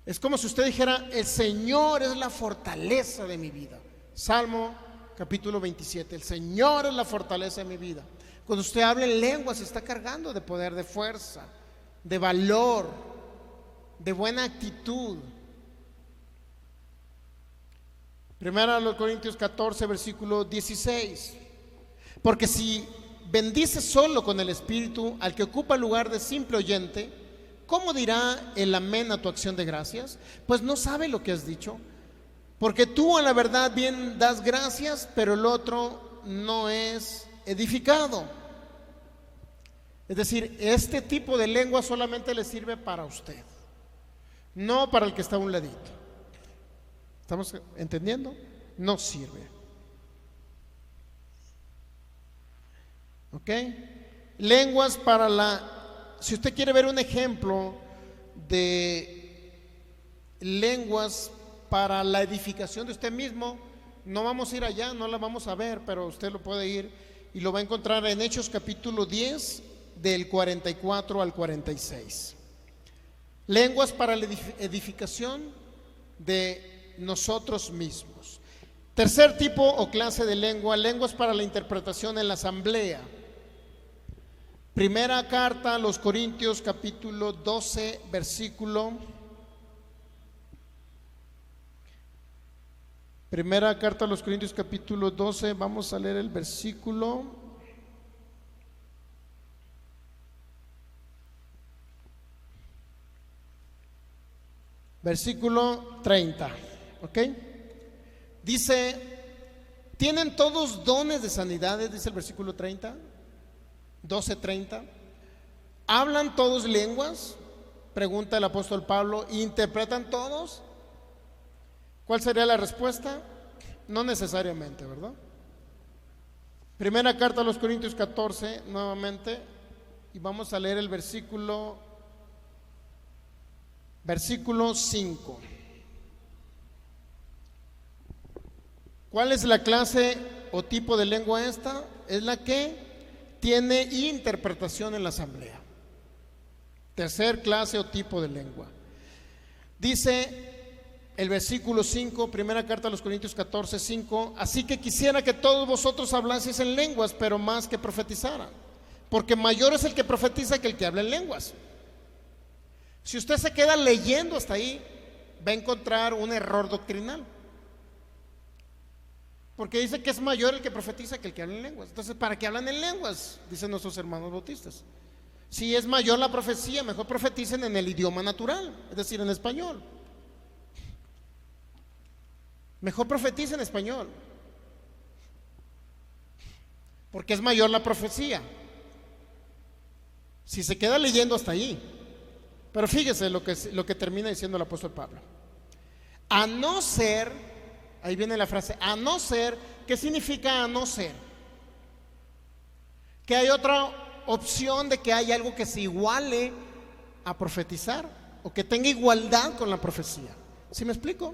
Es como si usted dijera: el Señor es la fortaleza de mi vida. Salmo capítulo 27, el Señor es la fortaleza de mi vida. Cuando usted habla en lenguas, se está cargando de poder, de fuerza, de valor, de buena actitud. Primera a los Corintios 14, versículo 16. Porque si bendices solo con el Espíritu al que ocupa el lugar de simple oyente, ¿cómo dirá el amén a tu acción de gracias? Pues no sabe lo que has dicho. Porque tú a la verdad bien das gracias, pero el otro no es edificado. Es decir, este tipo de lengua solamente le sirve para usted, no para el que está a un ladito. ¿Estamos entendiendo? No sirve. ¿Ok? Lenguas para si usted quiere ver un ejemplo de lenguas para la edificación de usted mismo, no vamos a ir allá, no la vamos a ver, pero usted lo puede ir y lo va a encontrar en Hechos capítulo 10, del 44 al 46. Lenguas para la edificación de nosotros mismos. Tercer tipo o clase de lengua, lenguas para la interpretación en la asamblea. Primera carta a los Corintios capítulo 12, versículo. Primera carta a los Corintios capítulo 12, vamos a leer el versículo. Versículo 30, ¿ok? Dice: ¿tienen todos dones de sanidades? Dice el versículo 30, 12:30. ¿Hablan todos lenguas?, pregunta el apóstol Pablo. ¿Interpretan todos? ¿Cuál sería la respuesta? No necesariamente, ¿verdad? Primera carta a los Corintios 14, nuevamente, y vamos a leer el versículo 5. ¿Cuál es la clase o tipo de lengua esta? Es la que tiene interpretación en la asamblea. Tercer clase o tipo de lengua. Dice el versículo 5, primera carta a los Corintios 14, 5: así que quisiera que todos vosotros hablaseis en lenguas, pero más que profetizaran, porque mayor es el que profetiza que el que habla en lenguas. Si usted se queda leyendo hasta ahí, va a encontrar un error doctrinal, porque dice que es mayor el que profetiza que el que habla en lenguas. Entonces, ¿para qué hablan en lenguas?, dicen nuestros hermanos bautistas. Si es mayor la profecía, mejor profeticen en el idioma natural, es decir, en español. Mejor profetiza en español, porque es mayor la profecía. Si se queda leyendo hasta ahí. Pero fíjese lo que termina diciendo el apóstol Pablo. A no ser, ahí viene la frase, a no ser. ¿Qué significa a no ser? Que hay otra opción de que hay algo que se iguale a profetizar, o que tenga igualdad con la profecía. ¿Sí me explico?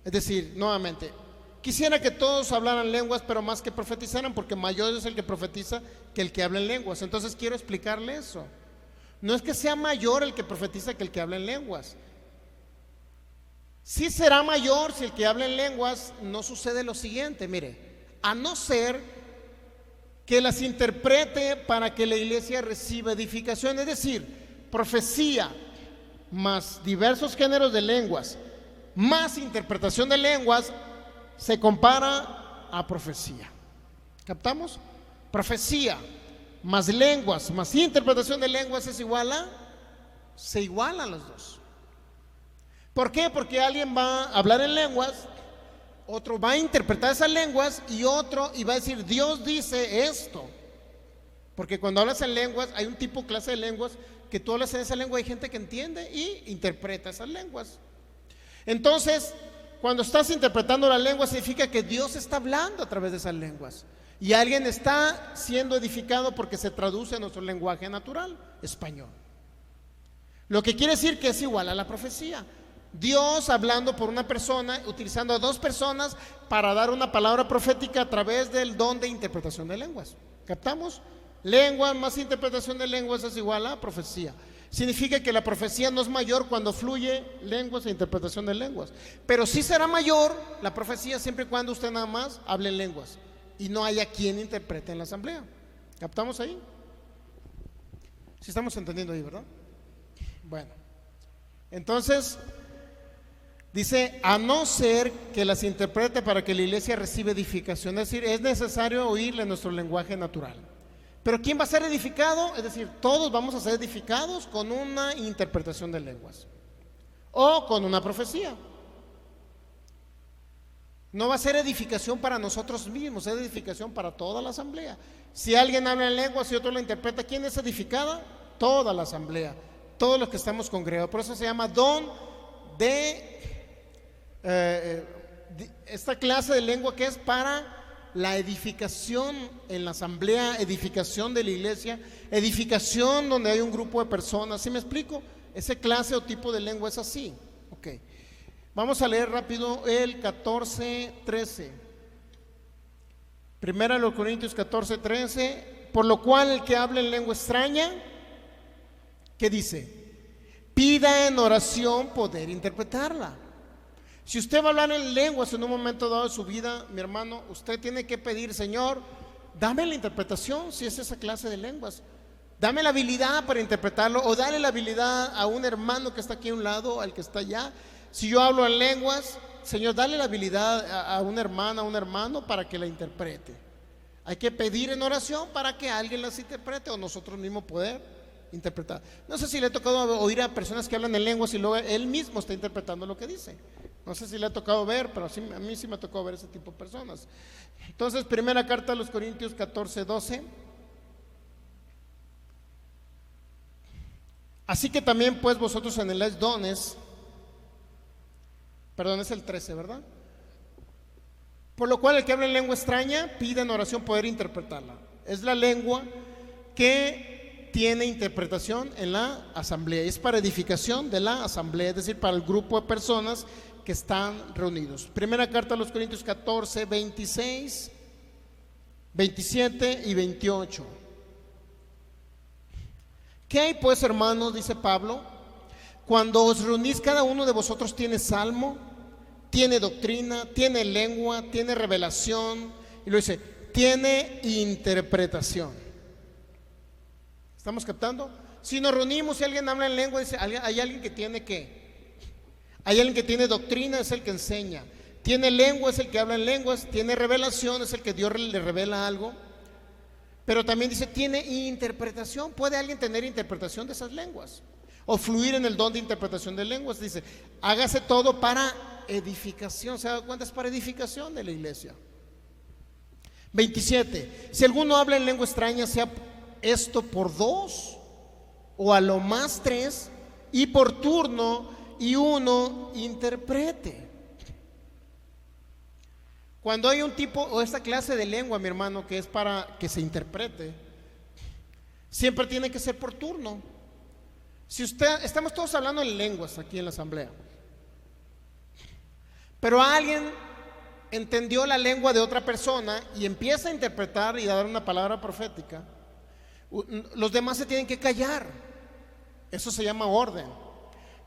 Es decir, nuevamente, quisiera que todos hablaran lenguas, pero más que profetizaran, porque mayor es el que profetiza que el que habla en lenguas. Entonces quiero explicarle eso. No es que sea mayor el que profetiza que el que habla en lenguas. Sí será mayor si el que habla en lenguas no sucede lo siguiente, mire, a no ser que las interprete para que la iglesia reciba edificación, es decir, profecía más diversos géneros de lenguas más interpretación de lenguas se compara a profecía. ¿Captamos? Profecía más lenguas más interpretación de lenguas se igualan los dos. ¿Por qué? Porque alguien va a hablar en lenguas, otro va a interpretar esas lenguas y otro y va a decir Dios dice esto. Porque cuando hablas en lenguas hay un tipo clase de lenguas que tú hablas en esa lengua, hay gente que entiende y interpreta esas lenguas. Entonces, cuando estás interpretando la lengua significa que Dios está hablando a través de esas lenguas y alguien está siendo edificado porque se traduce a nuestro lenguaje natural, español. Lo que quiere decir que es igual a la profecía. Dios hablando por una persona, utilizando a dos personas para dar una palabra profética a través del don de interpretación de lenguas. ¿Captamos? Lengua más interpretación de lenguas es igual a profecía. Significa que la profecía no es mayor cuando fluye lenguas e interpretación de lenguas, pero sí será mayor la profecía siempre y cuando usted nada más hable en lenguas y no haya quien interprete en la asamblea. ¿Captamos ahí? Sí estamos entendiendo ahí, ¿verdad? Bueno, entonces dice, a no ser que las interprete para que la iglesia reciba edificación, es decir, es necesario oírle nuestro lenguaje natural. Pero ¿quién va a ser edificado? Es decir, todos vamos a ser edificados con una interpretación de lenguas o con una profecía. No va a ser edificación para nosotros mismos, es edificación para toda la asamblea. Si alguien habla en lenguas y otro la interpreta, ¿quién es edificada? Toda la asamblea, todos los que estamos congregados. Por eso se llama don de esta clase de lengua que es para la edificación en la asamblea, edificación de la iglesia, edificación donde hay un grupo de personas. ¿Sí me explico? Ese clase o tipo de lengua es así. Ok. Vamos a leer rápido el 14:13. Primera de los Corintios 14:13. Por lo cual el que habla en lengua extraña, ¿qué dice? Pida en oración poder interpretarla. Si usted va a hablar en lenguas en un momento dado de su vida, mi hermano, usted tiene que pedir, Señor, dame la interpretación si es esa clase de lenguas. Dame la habilidad para interpretarlo, o dale la habilidad a un hermano que está aquí a un lado, al que está allá. Si yo hablo en lenguas, Señor, dale la habilidad a una hermana, a un hermano para que la interprete. Hay que pedir en oración para que alguien las interprete o nosotros mismos poder interpretar. No sé si le ha tocado oír a personas que hablan en lenguas y luego él mismo está interpretando lo que dice. No sé si le ha tocado ver, pero a mí sí me ha tocado ver ese tipo de personas. Entonces, primera carta a los Corintios 14:12. Así que también pues vosotros anheláis dones. Perdón, es el 13, ¿verdad? Por lo cual el que habla en lengua extraña pide en oración poder interpretarla. Es la lengua que tiene interpretación en la asamblea. Es para edificación de la asamblea, es decir, para el grupo de personas que están reunidos. Primera carta a los Corintios 14, 26, 27 y 28. ¿Qué hay pues, hermanos? Dice Pablo. Cuando os reunís, cada uno de vosotros tiene salmo, tiene doctrina, tiene lengua, tiene revelación, y lo dice, tiene interpretación. ¿Estamos captando? Si nos reunimos y alguien habla en lengua, dice, hay alguien que tiene ¿qué? Hay alguien que tiene doctrina, es el que enseña. Tiene lengua, es el que habla en lenguas. Tiene revelación, es el que Dios le revela algo. Pero también dice, tiene interpretación. ¿Puede alguien tener interpretación de esas lenguas? O fluir en el don de interpretación de lenguas. Dice, hágase todo para edificación. ¿Se da cuenta? Es para edificación de la iglesia. 27. Si alguno habla en lengua extraña, sea esto por 2 o a lo más 3, y por turno, y uno interprete. Cuando hay un tipo o esta clase de lengua, mi hermano, que es para que se interprete, siempre tiene que ser por turno. Si estamos todos hablando en lenguas aquí en la asamblea, pero alguien entendió la lengua de otra persona y empieza a interpretar y a dar una palabra profética, los demás se tienen que callar. Eso se llama orden.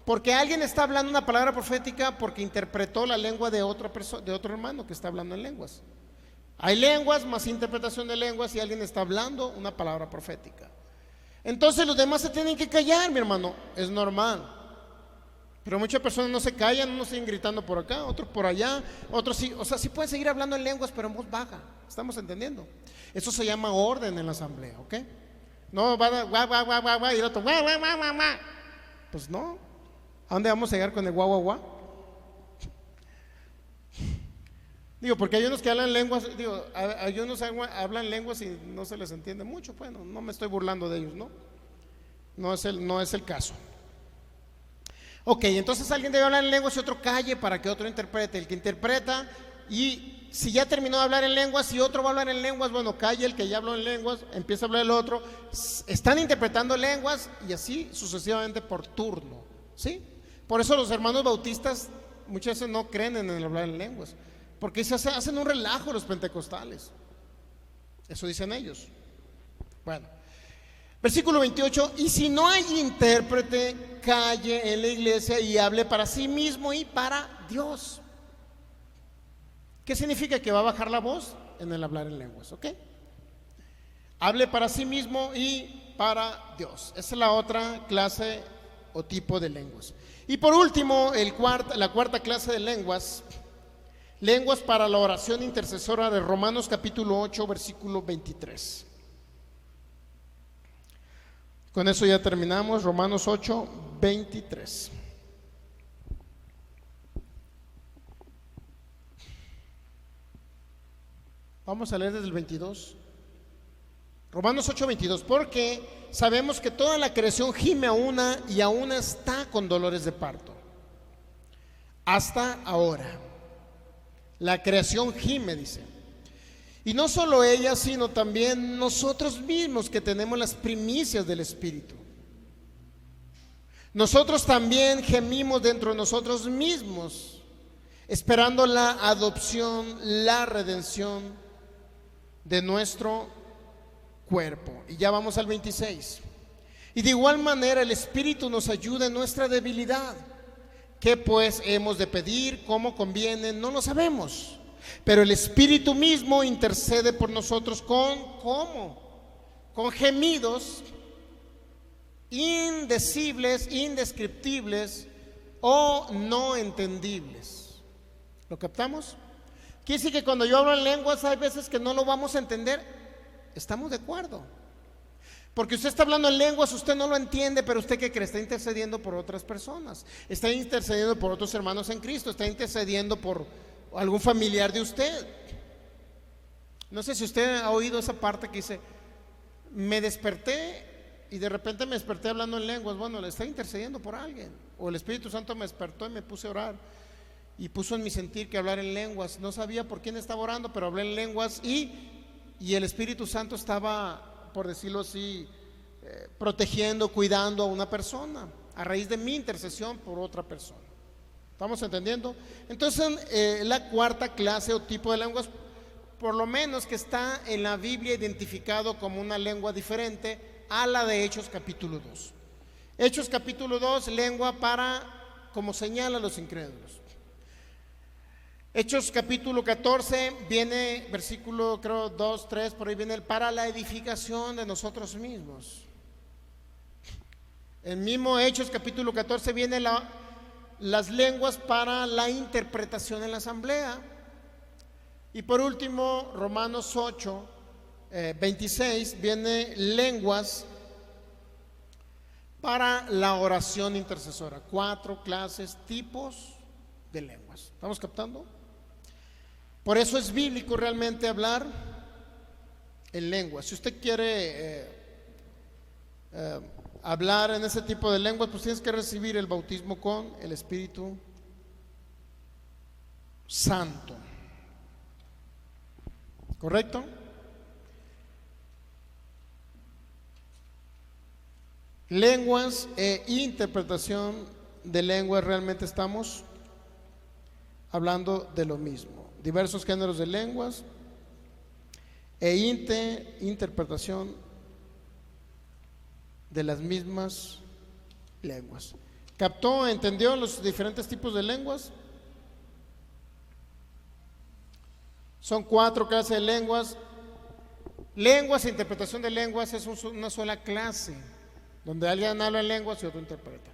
Porque alguien está hablando una palabra profética porque interpretó la lengua de otra persona, de otro hermano que está hablando en lenguas. Hay lenguas más interpretación de lenguas y alguien está hablando una palabra profética. Entonces los demás se tienen que callar, mi hermano, es normal. Pero muchas personas no se callan, unos siguen gritando por acá, otros por allá, otros sí, o sea, sí pueden seguir hablando en lenguas, pero en voz baja. ¿Estamos entendiendo? Eso se llama orden en la asamblea, ¿ok? No va a guau, guau, guau, guau, guau, y el otro guau, guau, guau, guau, guau. Pues no. ¿A dónde vamos a llegar con el guau, guau, guau? Digo, porque hay unos que hablan lenguas, digo, hay unos hablan lenguas y no se les entiende mucho. Bueno, no me estoy burlando de ellos, ¿no? No es el caso. Ok, entonces alguien debe hablar en lenguas y otro calle para que otro interprete. El que interpreta, y si ya terminó de hablar en lenguas y otro va a hablar en lenguas, bueno, calle el que ya habló en lenguas, empieza a hablar el otro. Están interpretando lenguas y así sucesivamente por turno, ¿sí? Por eso los hermanos bautistas muchas veces no creen en el hablar en lenguas, porque hacen un relajo los pentecostales. Eso dicen ellos. Bueno, versículo 28, y si no hay intérprete, calle en la iglesia y hable para sí mismo y para Dios. ¿Qué significa? Que va a bajar la voz en el hablar en lenguas, ¿ok? Hable para sí mismo y para Dios. Esa es la otra clase o tipo de lenguas. Y por último, la cuarta clase de lenguas, lenguas para la oración intercesora de Romanos capítulo 8, versículo 23. Con eso ya terminamos, Romanos 8, 23. Vamos a leer desde el 22. Romanos 8, 22. Porque sabemos que toda la creación gime a una y aún está con dolores de parto. Hasta ahora. La creación gime, dice. Y no solo ella, sino también nosotros mismos que tenemos las primicias del Espíritu. Nosotros también gemimos dentro de nosotros mismos, esperando la adopción, la redención de nuestro cuerpo. Y ya vamos al 26. Y de igual manera el Espíritu nos ayuda en nuestra debilidad. ¿Qué pues hemos de pedir? ¿Cómo conviene? No lo sabemos. Pero el Espíritu mismo intercede por nosotros con gemidos indecibles, indescriptibles o no entendibles. ¿Lo captamos? Quiere decir que cuando yo hablo en lenguas hay veces que no lo vamos a entender. Estamos de acuerdo. Porque usted está hablando en lenguas, usted no lo entiende, pero usted ¿qué cree? Está intercediendo por otras personas, está intercediendo por otros hermanos en Cristo, está intercediendo por algún familiar de usted. No sé si usted ha oído esa parte que dice: me desperté y de repente me desperté hablando en lenguas. Bueno, le está intercediendo por alguien. O el Espíritu Santo me despertó y me puse a orar y puso en mi sentir que hablar en lenguas. No sabía por quién estaba orando, pero hablé en lenguas y el Espíritu Santo estaba, por decirlo así, protegiendo, cuidando a una persona a raíz de mi intercesión por otra persona. ¿Estamos entendiendo? Entonces, la cuarta clase o tipo de lenguas, por lo menos que está en la Biblia identificado como una lengua diferente a la de Hechos capítulo 2. Hechos capítulo 2, lengua para, como señala a los incrédulos. Hechos capítulo 14, viene versículo creo 2, 3, por ahí viene el para la edificación de nosotros mismos. En mismo Hechos capítulo 14 viene las lenguas para la interpretación en la asamblea. Y por último, Romanos 8, 26, viene lenguas para la oración intercesora. 4 clases, tipos de lenguas. ¿Estamos captando? Por eso es bíblico realmente hablar en lenguas. Si usted quiere hablar en ese tipo de lenguas, pues tienes que recibir el bautismo con el Espíritu Santo. ¿Correcto? Lenguas e interpretación de lenguas, realmente estamos hablando de lo mismo. Diversos géneros de lenguas e interpretación de las mismas lenguas. ¿Captó, entendió los diferentes tipos de lenguas? Son 4 clases de lenguas. Lenguas e interpretación de lenguas es una sola clase, donde alguien habla en lenguas y otro interpreta.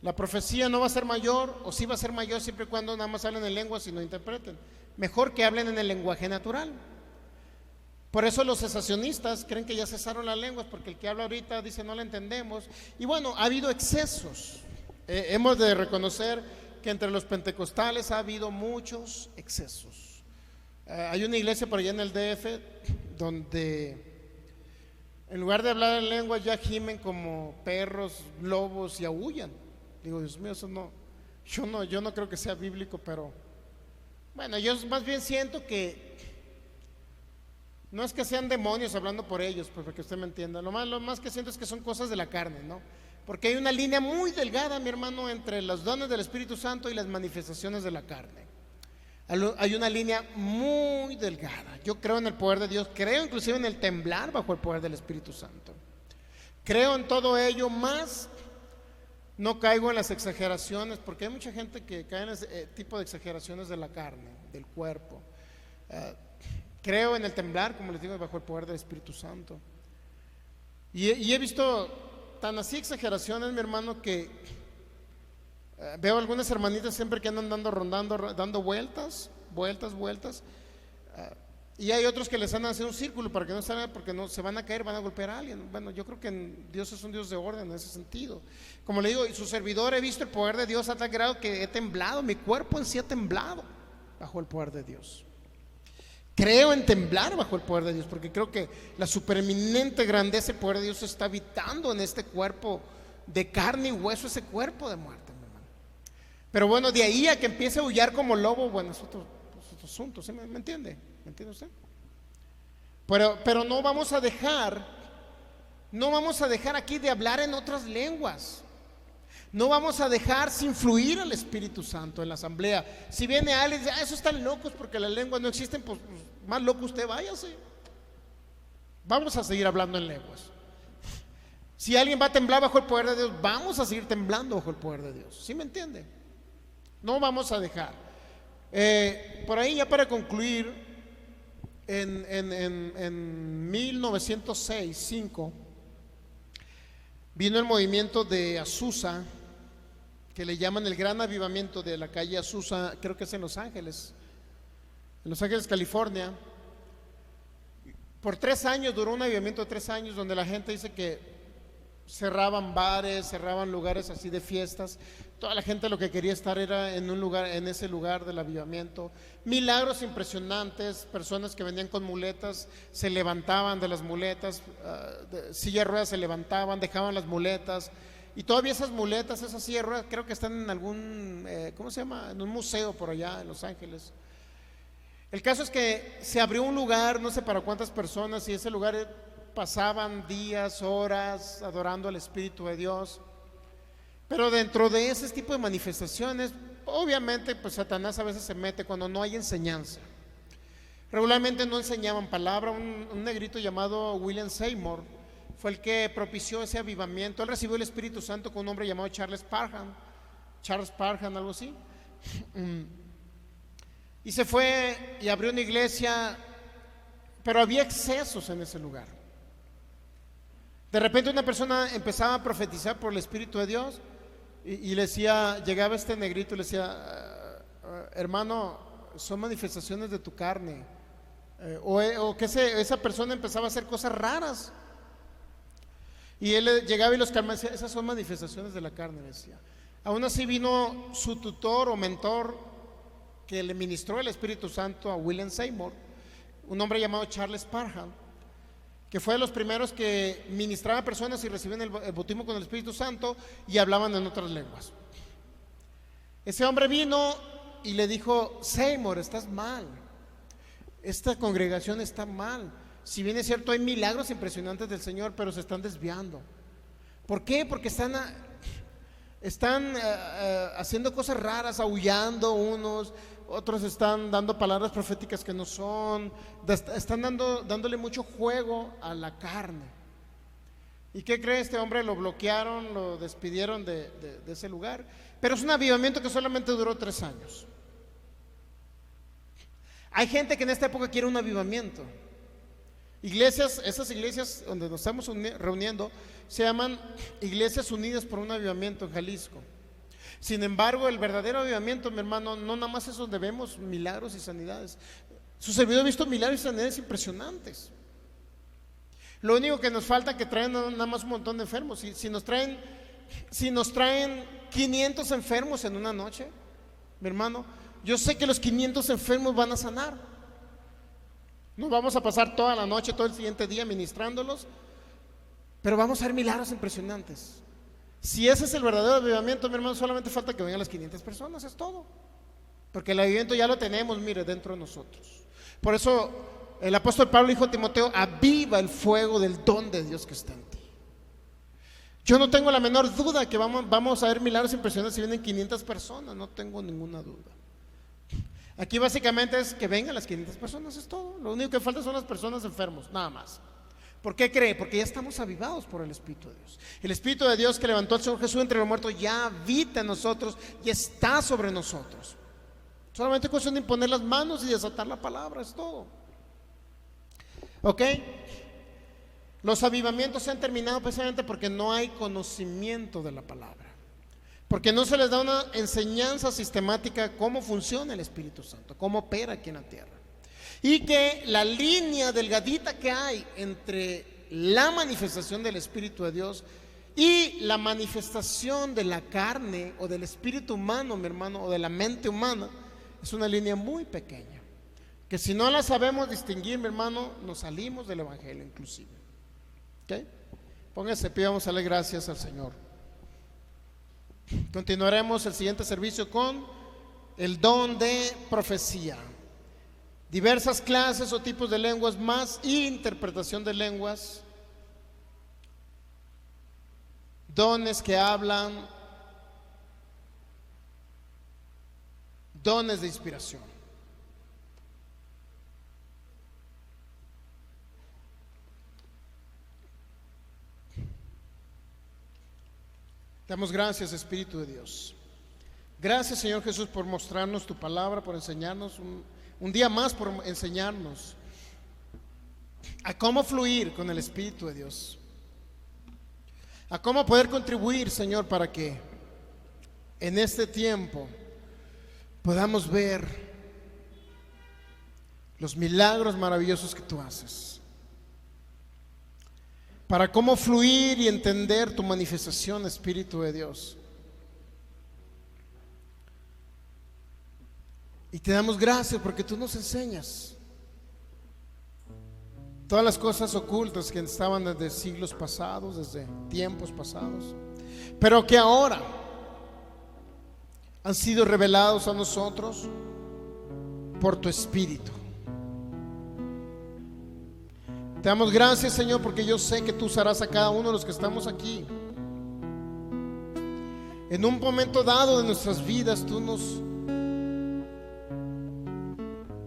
La profecía no va a ser mayor, o sí va a ser mayor siempre y cuando nada más hablen en lenguas y no interpreten. Mejor que hablen en el lenguaje natural. Por eso los cesacionistas creen que ya cesaron las lenguas, porque el que habla ahorita dice no la entendemos. Y bueno, ha habido excesos. Hemos de reconocer que entre los pentecostales ha habido muchos excesos. Hay una iglesia por allá en el DF donde en lugar de hablar en lenguas ya gimen como perros, lobos y aúllan. Digo, Dios mío, eso no, yo no creo que sea bíblico, pero bueno, yo más bien siento que no es que sean demonios hablando por ellos, pues para que usted me entienda. Lo más que siento es que son cosas de la carne, ¿no? Porque hay una línea muy delgada, mi hermano, entre los dones del Espíritu Santo y las manifestaciones de la carne. Hay una línea muy delgada. Yo creo en el poder de Dios, creo inclusive en el temblar bajo el poder del Espíritu Santo. Creo en todo ello, más no caigo en las exageraciones, porque hay mucha gente que cae en ese tipo de exageraciones de la carne, del cuerpo. Creo en el temblar, como les digo, bajo el poder del Espíritu Santo. Y he visto tan así exageraciones, mi hermano, que veo algunas hermanitas siempre que andan dando vueltas. Y hay otros que les andan haciendo un círculo para que no salgan, porque no se van a caer, van a golpear a alguien. Bueno, yo creo que Dios es un Dios de orden en ese sentido. Como le digo, y su servidor he visto el poder de Dios a tal grado que he temblado, mi cuerpo en sí ha temblado bajo el poder de Dios. Creo en temblar bajo el poder de Dios, porque creo que la supereminente grandeza y poder de Dios está habitando en este cuerpo de carne y hueso, ese cuerpo de muerte, mi hermano. Pero bueno, de ahí a que empiece a aullar como lobo, bueno, es otro asunto, ¿sí? ¿Me entiende? ¿Me entiende usted? Pero no vamos a dejar aquí de hablar en otras lenguas. No vamos a dejar sin fluir al Espíritu Santo en la asamblea. Si viene alguien y dice, esos están locos porque las lenguas no existen, pues más loco usted váyase. Vamos a seguir hablando en lenguas. Si alguien va a temblar bajo el poder de Dios, vamos a seguir temblando bajo el poder de Dios. ¿Sí me entiende? No vamos a dejar. Por ahí, ya para concluir, en 1906-5 vino el movimiento de Azusa, que le llaman el Gran Avivamiento de la calle Azusa, creo que es en Los Ángeles, California. Por 3 años, duró un avivamiento de 3 años, donde la gente dice que cerraban bares, cerraban lugares así de fiestas. Toda la gente lo que quería estar era en un lugar, en ese lugar del avivamiento. Milagros impresionantes, personas que venían con muletas se levantaban de las muletas, silla de ruedas se levantaban, dejaban las muletas, y todavía esas muletas, esas sillas de ruedas, creo que están en algún, ¿cómo se llama? En un museo por allá en Los Ángeles. El caso es que se abrió un lugar, no sé para cuántas personas, y ese lugar pasaban días, horas adorando al Espíritu de Dios. Pero dentro de ese tipo de manifestaciones, obviamente, pues Satanás a veces se mete cuando no hay enseñanza. Regularmente no enseñaban palabra. Un negrito llamado William Seymour fue el que propició ese avivamiento. Él recibió el Espíritu Santo con un hombre llamado Charles Parham, algo así. Y se fue y abrió una iglesia, pero había excesos en ese lugar. De repente una persona empezaba a profetizar por el Espíritu de Dios y le decía, llegaba este negrito y le decía, hermano, son manifestaciones de tu carne. O que esa persona empezaba a hacer cosas raras. Y él llegaba y los calmaba y decía, esas son manifestaciones de la carne, decía. Aún así vino su tutor o mentor que le ministró el Espíritu Santo a William Seymour, un hombre llamado Charles Parham, que fue de los primeros que ministraba a personas y recibían el bautismo con el Espíritu Santo y hablaban en otras lenguas. Ese hombre vino y le dijo, Seymour, estás mal, esta congregación está mal. Si bien es cierto, hay milagros impresionantes del Señor, pero se están desviando. ¿Por qué? Porque están haciendo cosas raras, aullando unos, otros están dando palabras proféticas que no son, están dándole mucho juego a la carne. ¿Y qué cree? Este hombre lo bloquearon, lo despidieron de ese lugar. Pero es un avivamiento que solamente duró 3 años. Hay gente que en esta época quiere un avivamiento. Iglesias, esas iglesias donde nos estamos reuniendo, se llaman Iglesias Unidas por un Avivamiento en Jalisco. Sin embargo, el verdadero avivamiento, mi hermano, no nada más es donde vemos milagros y sanidades. Su servidor ha visto milagros y sanidades impresionantes. Lo único que nos falta es que traen nada más un montón de enfermos. Si nos traen 500 enfermos en una noche, mi hermano, yo sé que los 500 enfermos van a sanar. Nos vamos a pasar toda la noche, todo el siguiente día ministrándolos, pero vamos a ver milagros impresionantes. Si ese es el verdadero avivamiento, mi hermano, solamente falta que vengan las 500 personas, es todo. Porque el avivamiento ya lo tenemos, mire, dentro de nosotros. Por eso el apóstol Pablo dijo a Timoteo: aviva el fuego del don de Dios que está en ti. Yo no tengo la menor duda que vamos a ver milagros impresionantes si vienen 500 personas, no tengo ninguna duda. Aquí básicamente es que vengan las 500 personas, es todo. Lo único que falta son las personas enfermos, nada más. ¿Por qué cree? Porque ya estamos avivados por el Espíritu de Dios. El Espíritu de Dios que levantó al Señor Jesús entre los muertos ya habita en nosotros y está sobre nosotros. Solamente es cuestión de imponer las manos y desatar la palabra, es todo. ¿Ok? Los avivamientos se han terminado precisamente porque no hay conocimiento de la palabra, porque no se les da una enseñanza sistemática cómo funciona el Espíritu Santo, cómo opera aquí en la tierra. Y que la línea delgadita que hay entre la manifestación del Espíritu de Dios y la manifestación de la carne o del espíritu humano, mi hermano, o de la mente humana, es una línea muy pequeña, que si no la sabemos distinguir, mi hermano, nos salimos del Evangelio inclusive. ¿Ok? Póngase pie, vamos a darle gracias al Señor. Continuaremos el siguiente servicio con el don de profecía. Diversas clases o tipos de lenguas más interpretación de lenguas. Dones que hablan. Dones de inspiración. Damos gracias, Espíritu de Dios. Gracias, Señor Jesús, por mostrarnos tu palabra, por enseñarnos un día más, por enseñarnos a cómo fluir con el Espíritu de Dios, a cómo poder contribuir, Señor, para que en este tiempo podamos ver los milagros maravillosos que tú haces, para cómo fluir y entender tu manifestación, Espíritu de Dios. Y te damos gracias porque tú nos enseñas todas las cosas ocultas que estaban desde siglos pasados, desde tiempos pasados, pero que ahora han sido revelados a nosotros por tu Espíritu. Te damos gracias, Señor, porque yo sé que tú usarás a cada uno de los que estamos aquí. En un momento dado de nuestras vidas, tú nos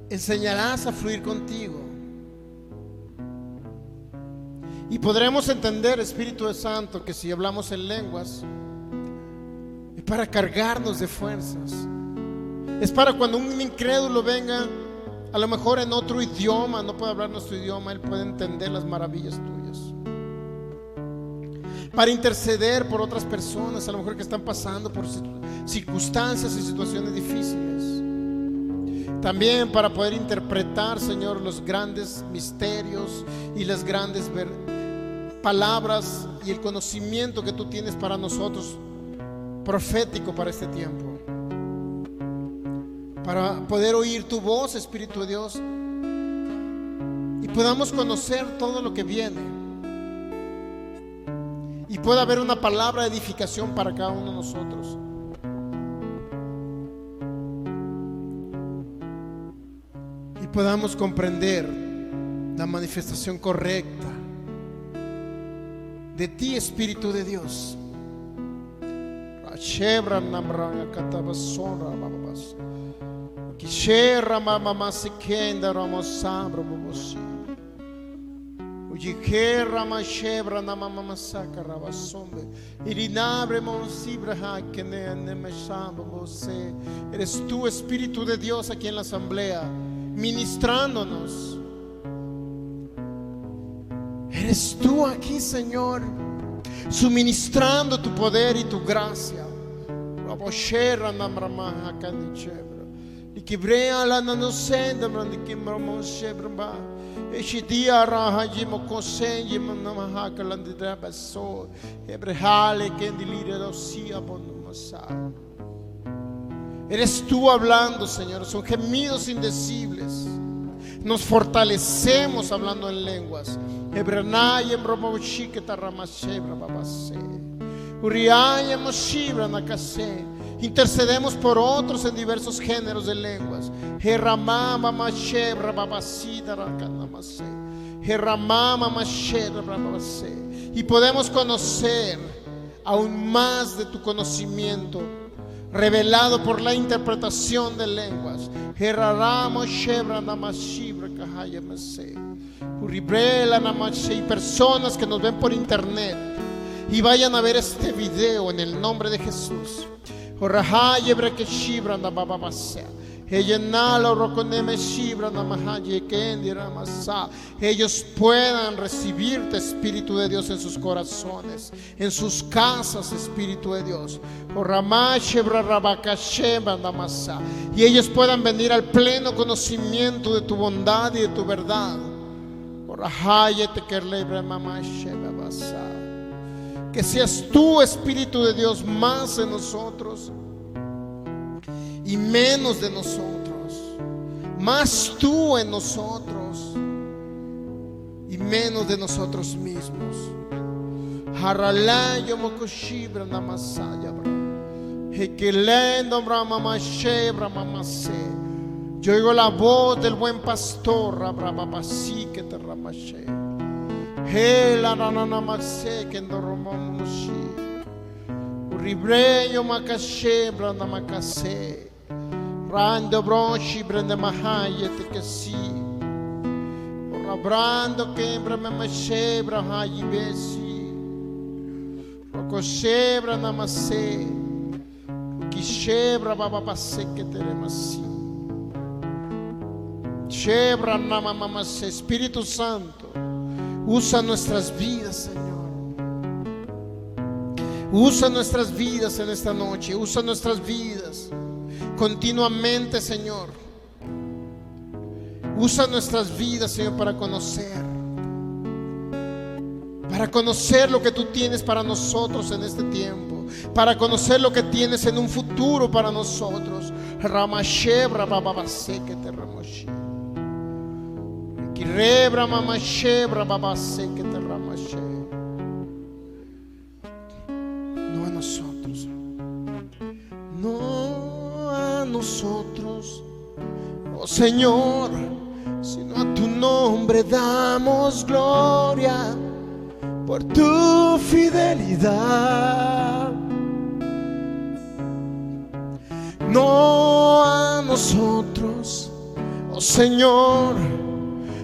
enseñarás a fluir contigo. Y podremos entender, Espíritu Santo, que si hablamos en lenguas es para cargarnos de fuerzas. Es para cuando un incrédulo venga, a lo mejor en otro idioma, no puede hablar nuestro idioma, él puede entender las maravillas tuyas. Para interceder por otras personas, a lo mejor que están pasando por circunstancias y situaciones difíciles. También para poder interpretar, Señor, los grandes misterios y las grandes palabras y el conocimiento que tú tienes para nosotros, profético para este tiempo. Para poder oír tu voz, Espíritu de Dios, y podamos conocer todo lo que viene, y pueda haber una palabra de edificación para cada uno de nosotros. Y podamos comprender la manifestación correcta de ti, Espíritu de Dios. Ujikera mashebra na mama masaka rabasombe. Irinabre monsibra hakene nemeshamba mose. Eres tú, Espíritu de Dios, aquí en la asamblea, ministrándonos. Eres tú aquí, Señor, suministrando tu poder y tu gracia. Raboshera namrama hakanichebra. Ikibrea la nanosenda brandikimra mosebra. Eshidia raha jimo kosenji manamaha kalandira baso ebrehale kendilire dosia bonumasa. Eres tú hablando, Señor. Son gemidos indecibles. Nos fortalecemos hablando en lenguas. Ebrenay embromoshiketa ramashebra babase. Uriay emoshibra nakase. Intercedemos por otros en diversos géneros de lenguas. Herramama mashebra babasida rakanamase. Herramama mashebra babase. Y podemos conocer aún más de tu conocimiento, revelado por la interpretación de lenguas. Herraramo shebra namashibra kahayamase. Uribrela namase. Y personas que nos ven por internet y vayan a ver este video en el nombre de Jesús. Ellos puedan recibirte, Espíritu de Dios, en sus corazones, en sus casas, Espíritu de Dios. Y ellos puedan venir al pleno conocimiento de tu bondad y de tu verdad. Que seas tú, Espíritu de Dios, más en nosotros y menos de nosotros. Más tú en nosotros y menos de nosotros mismos. Yo oigo la voz del buen pastor. Hela nana makse kendo romamushi. Uribreyo makashe branda makase. Rando bronchi branda mahaye tekesi. Orabrando kembra memashe brahayi besi. Rokoshe branda mase. Ukishebra baba pase que teremasi. Shebra nama mamase. Espíritu Santo, usa nuestras vidas, Señor. Usa nuestras vidas en esta noche. Usa nuestras vidas continuamente, Señor. Usa nuestras vidas, Señor, para conocer lo que tú tienes para nosotros en este tiempo, para conocer lo que tienes en un futuro para nosotros. Ramashebra bababase que te ramoshi. Rebra mama shebra babase que te ramashe. No a nosotros, no a nosotros, oh Señor, sino a tu nombre damos gloria por tu fidelidad. No a nosotros, oh Señor,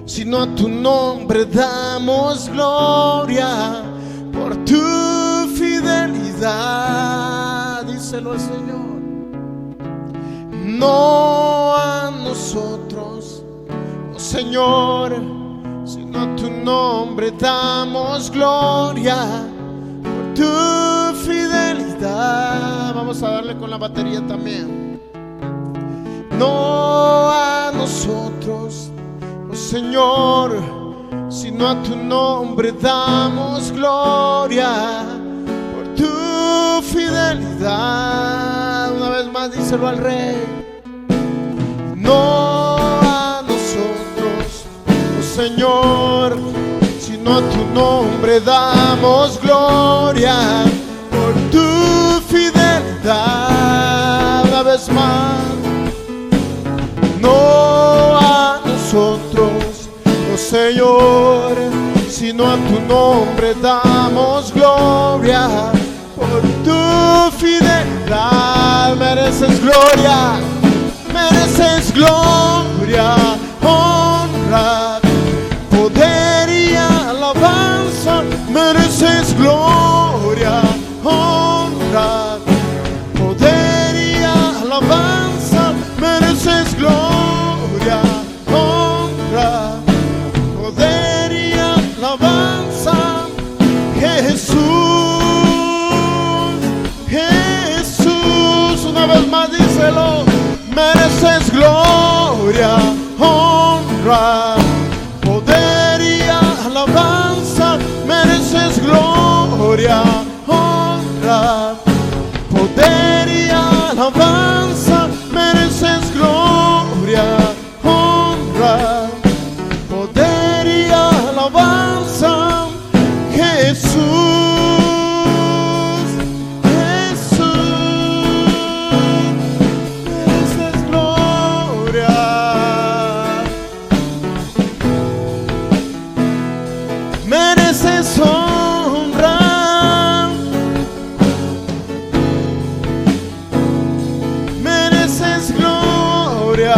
sino a tu nombre damos gloria por tu fidelidad. Díselo al Señor. No a nosotros, oh Señor, sino a tu nombre damos gloria por tu fidelidad. Vamos a darle con la batería también. No a nosotros, oh Señor, sino a tu nombre damos gloria por tu fidelidad. Una vez más díselo al Rey. No a nosotros, oh Señor, sino a tu nombre damos gloria por tu fidelidad. Una vez más. No a nosotros, oh Señor, sino a tu nombre damos gloria por tu fidelidad. Mereces gloria, honra, poder y alabanza. recíbelo. Mereces gloria, honra, poder y alabanza. Mereces gloria, honra, poder y alabanza. Mereces gloria, honra, poder y alabanza. Jesús, mereces gloria, mereces honra, mereces gloria.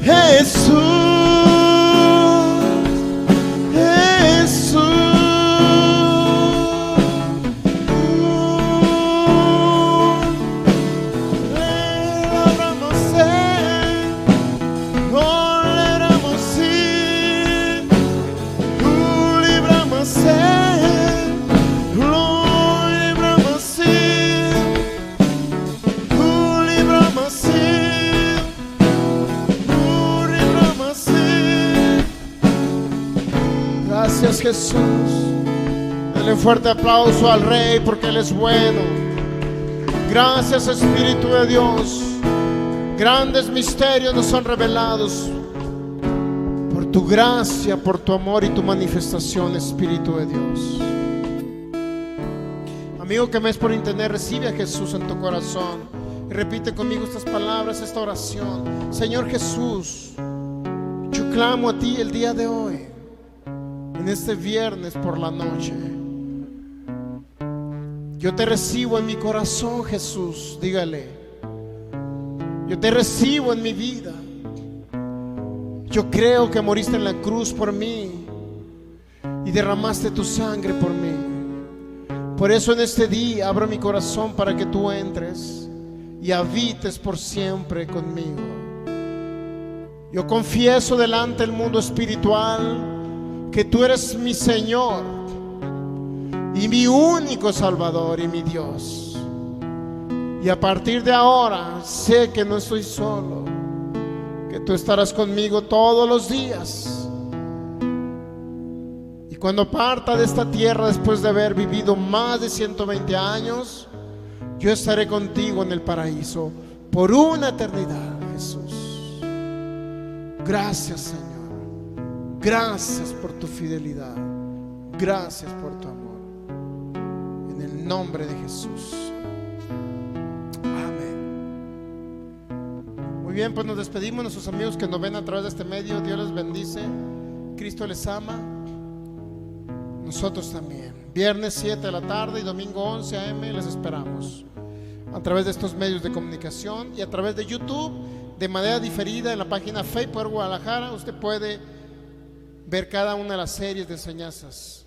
Jesús, Jesús, gracias Jesús. Dale un fuerte aplauso al Rey porque Él es bueno. Gracias Espíritu de Dios. Grandes misterios nos son revelados por tu gracia, por tu amor y tu manifestación, Espíritu de Dios. Amigo que me es por internet, recibe a Jesús en tu corazón y repite conmigo estas palabras, esta oración. Señor Jesús, yo clamo a ti el día de hoy, en este viernes por la noche. Yo te recibo en mi corazón, Jesús. Dígale: yo te recibo en mi vida. Yo creo que moriste en la cruz por mí y derramaste tu sangre por mí. Por eso en este día abro mi corazón para que tú entres y habites por siempre conmigo. Yo confieso delante del mundo espiritual que tú eres mi Señor y mi único Salvador y mi Dios. Y a partir de ahora sé que no estoy solo, que tú estarás conmigo todos los días. Y cuando parta de esta tierra después de haber vivido más de 120 años, yo estaré contigo en el paraíso por una eternidad, Jesús. Gracias, Señor. Gracias por tu fidelidad. Gracias por tu amor. En el nombre de Jesús. Amén. Muy bien, pues nos despedimos. Nuestros amigos que nos ven a través de este medio, Dios les bendice. Cristo les ama. Nosotros también. Viernes 7 de la tarde y domingo 11 a.m. les esperamos a través de estos medios de comunicación y a través de YouTube de manera diferida en la página Facebook Guadalajara. Usted puede ver cada una de las series de enseñanzas.